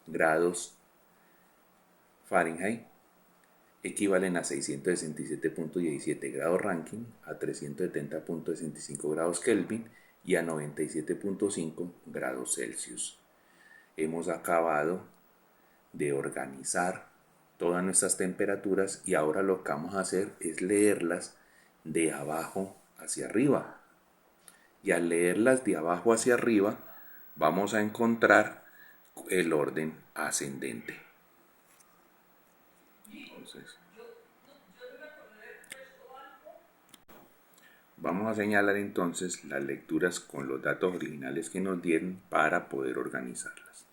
grados Fahrenheit equivalen a 667.17 grados Rankine, a 370.65 grados Kelvin y a 97.5 grados Celsius. Hemos acabado de organizar todas nuestras temperaturas y ahora lo que vamos a hacer es leerlas de abajo hacia arriba. Y al leerlas de abajo hacia arriba vamos a encontrar el orden ascendente. Entonces, vamos a señalar entonces las lecturas con los datos originales que nos dieron para poder organizarlas.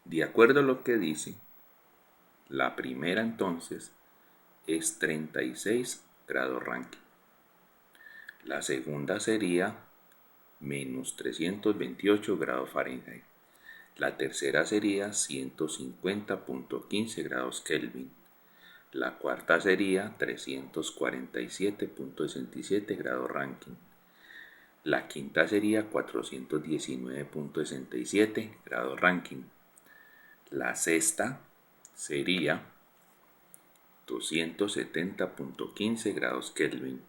De acuerdo a lo que dice, la primera entonces es 36 grados Rankine. La segunda sería menos 328 grados Fahrenheit. La tercera sería 150.15 grados Kelvin. La cuarta sería 347.67 grados Rankine. La quinta sería 419.67 grados Rankine. La sexta sería 270.15 grados Kelvin.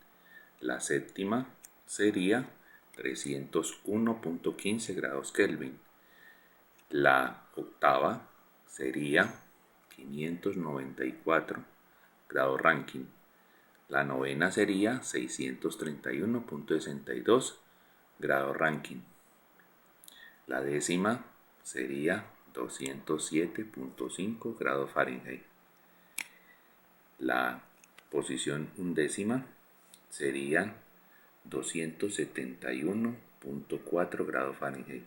La séptima sería 301.15 grados Kelvin. La octava sería 594 grados Rankine. La novena sería 631.62 grados Rankine. La décima sería 207.5 grados Fahrenheit. La posición undécima sería 271.4 grados Fahrenheit.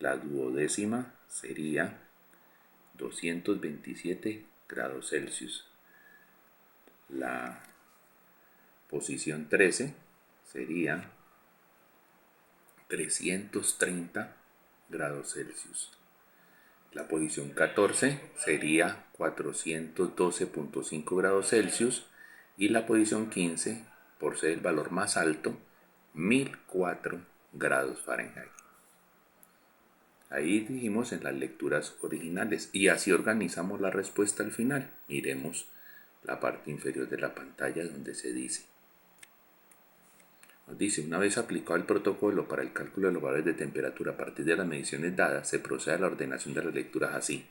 La duodécima sería 227 grados Celsius. La posición 13 sería 330 grados Celsius. La posición 14 sería 412.5 grados Celsius. Y la posición 15, por ser el valor más alto, 1004 grados Fahrenheit. Ahí dijimos en las lecturas originales y así organizamos la respuesta al final. Miremos la parte inferior de la pantalla donde se dice. Nos dice, una vez aplicado el protocolo para el cálculo de los valores de temperatura a partir de las mediciones dadas, se procede a la ordenación de las lecturas así.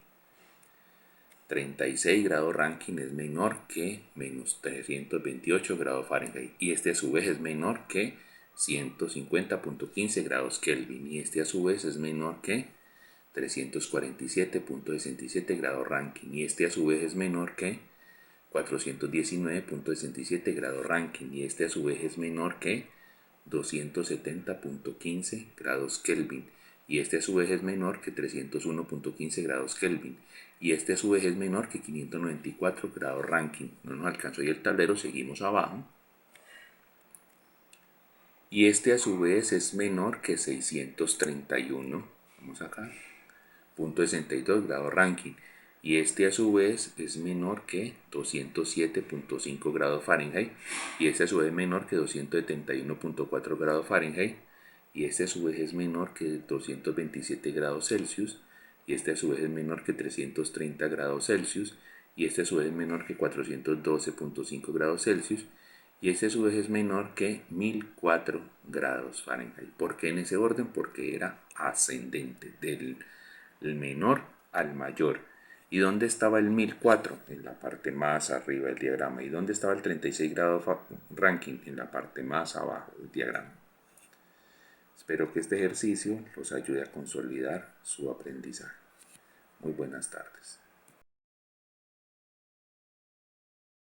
36 grados Rankine es menor que menos 328 grados Fahrenheit y este a su vez es menor que 150.15 grados Kelvin y este a su vez es menor que 347.67 grados Rankine, y este a su vez es menor que 419.67 grados Rankine, y este a su vez es menor que 270.15 grados Kelvin, y este a su vez es menor que 301.15 grados Kelvin, y este a su vez es menor que 594 grados Rankine. No nos alcanzó ahí el tablero, seguimos abajo. Y este a su vez es menor que 631, vamos acá, .62 grados Rankine, y este a su vez es menor que 207.5 grados Fahrenheit, y este a su vez es menor que 271.4 grados Fahrenheit, y este a su vez es menor que 227 grados Celsius, y este a su vez es menor que 330 grados Celsius, y este a su vez es menor que 412.5 grados Celsius, y este a su vez es menor que 1004 grados Fahrenheit. ¿Por qué en ese orden? Porque era ascendente, del menor al mayor. ¿Y dónde estaba el 1004? En la parte más arriba del diagrama. ¿Y dónde estaba el 36 grados Rankine? En la parte más abajo del diagrama. Espero que este ejercicio los ayude a consolidar su aprendizaje. Muy buenas tardes.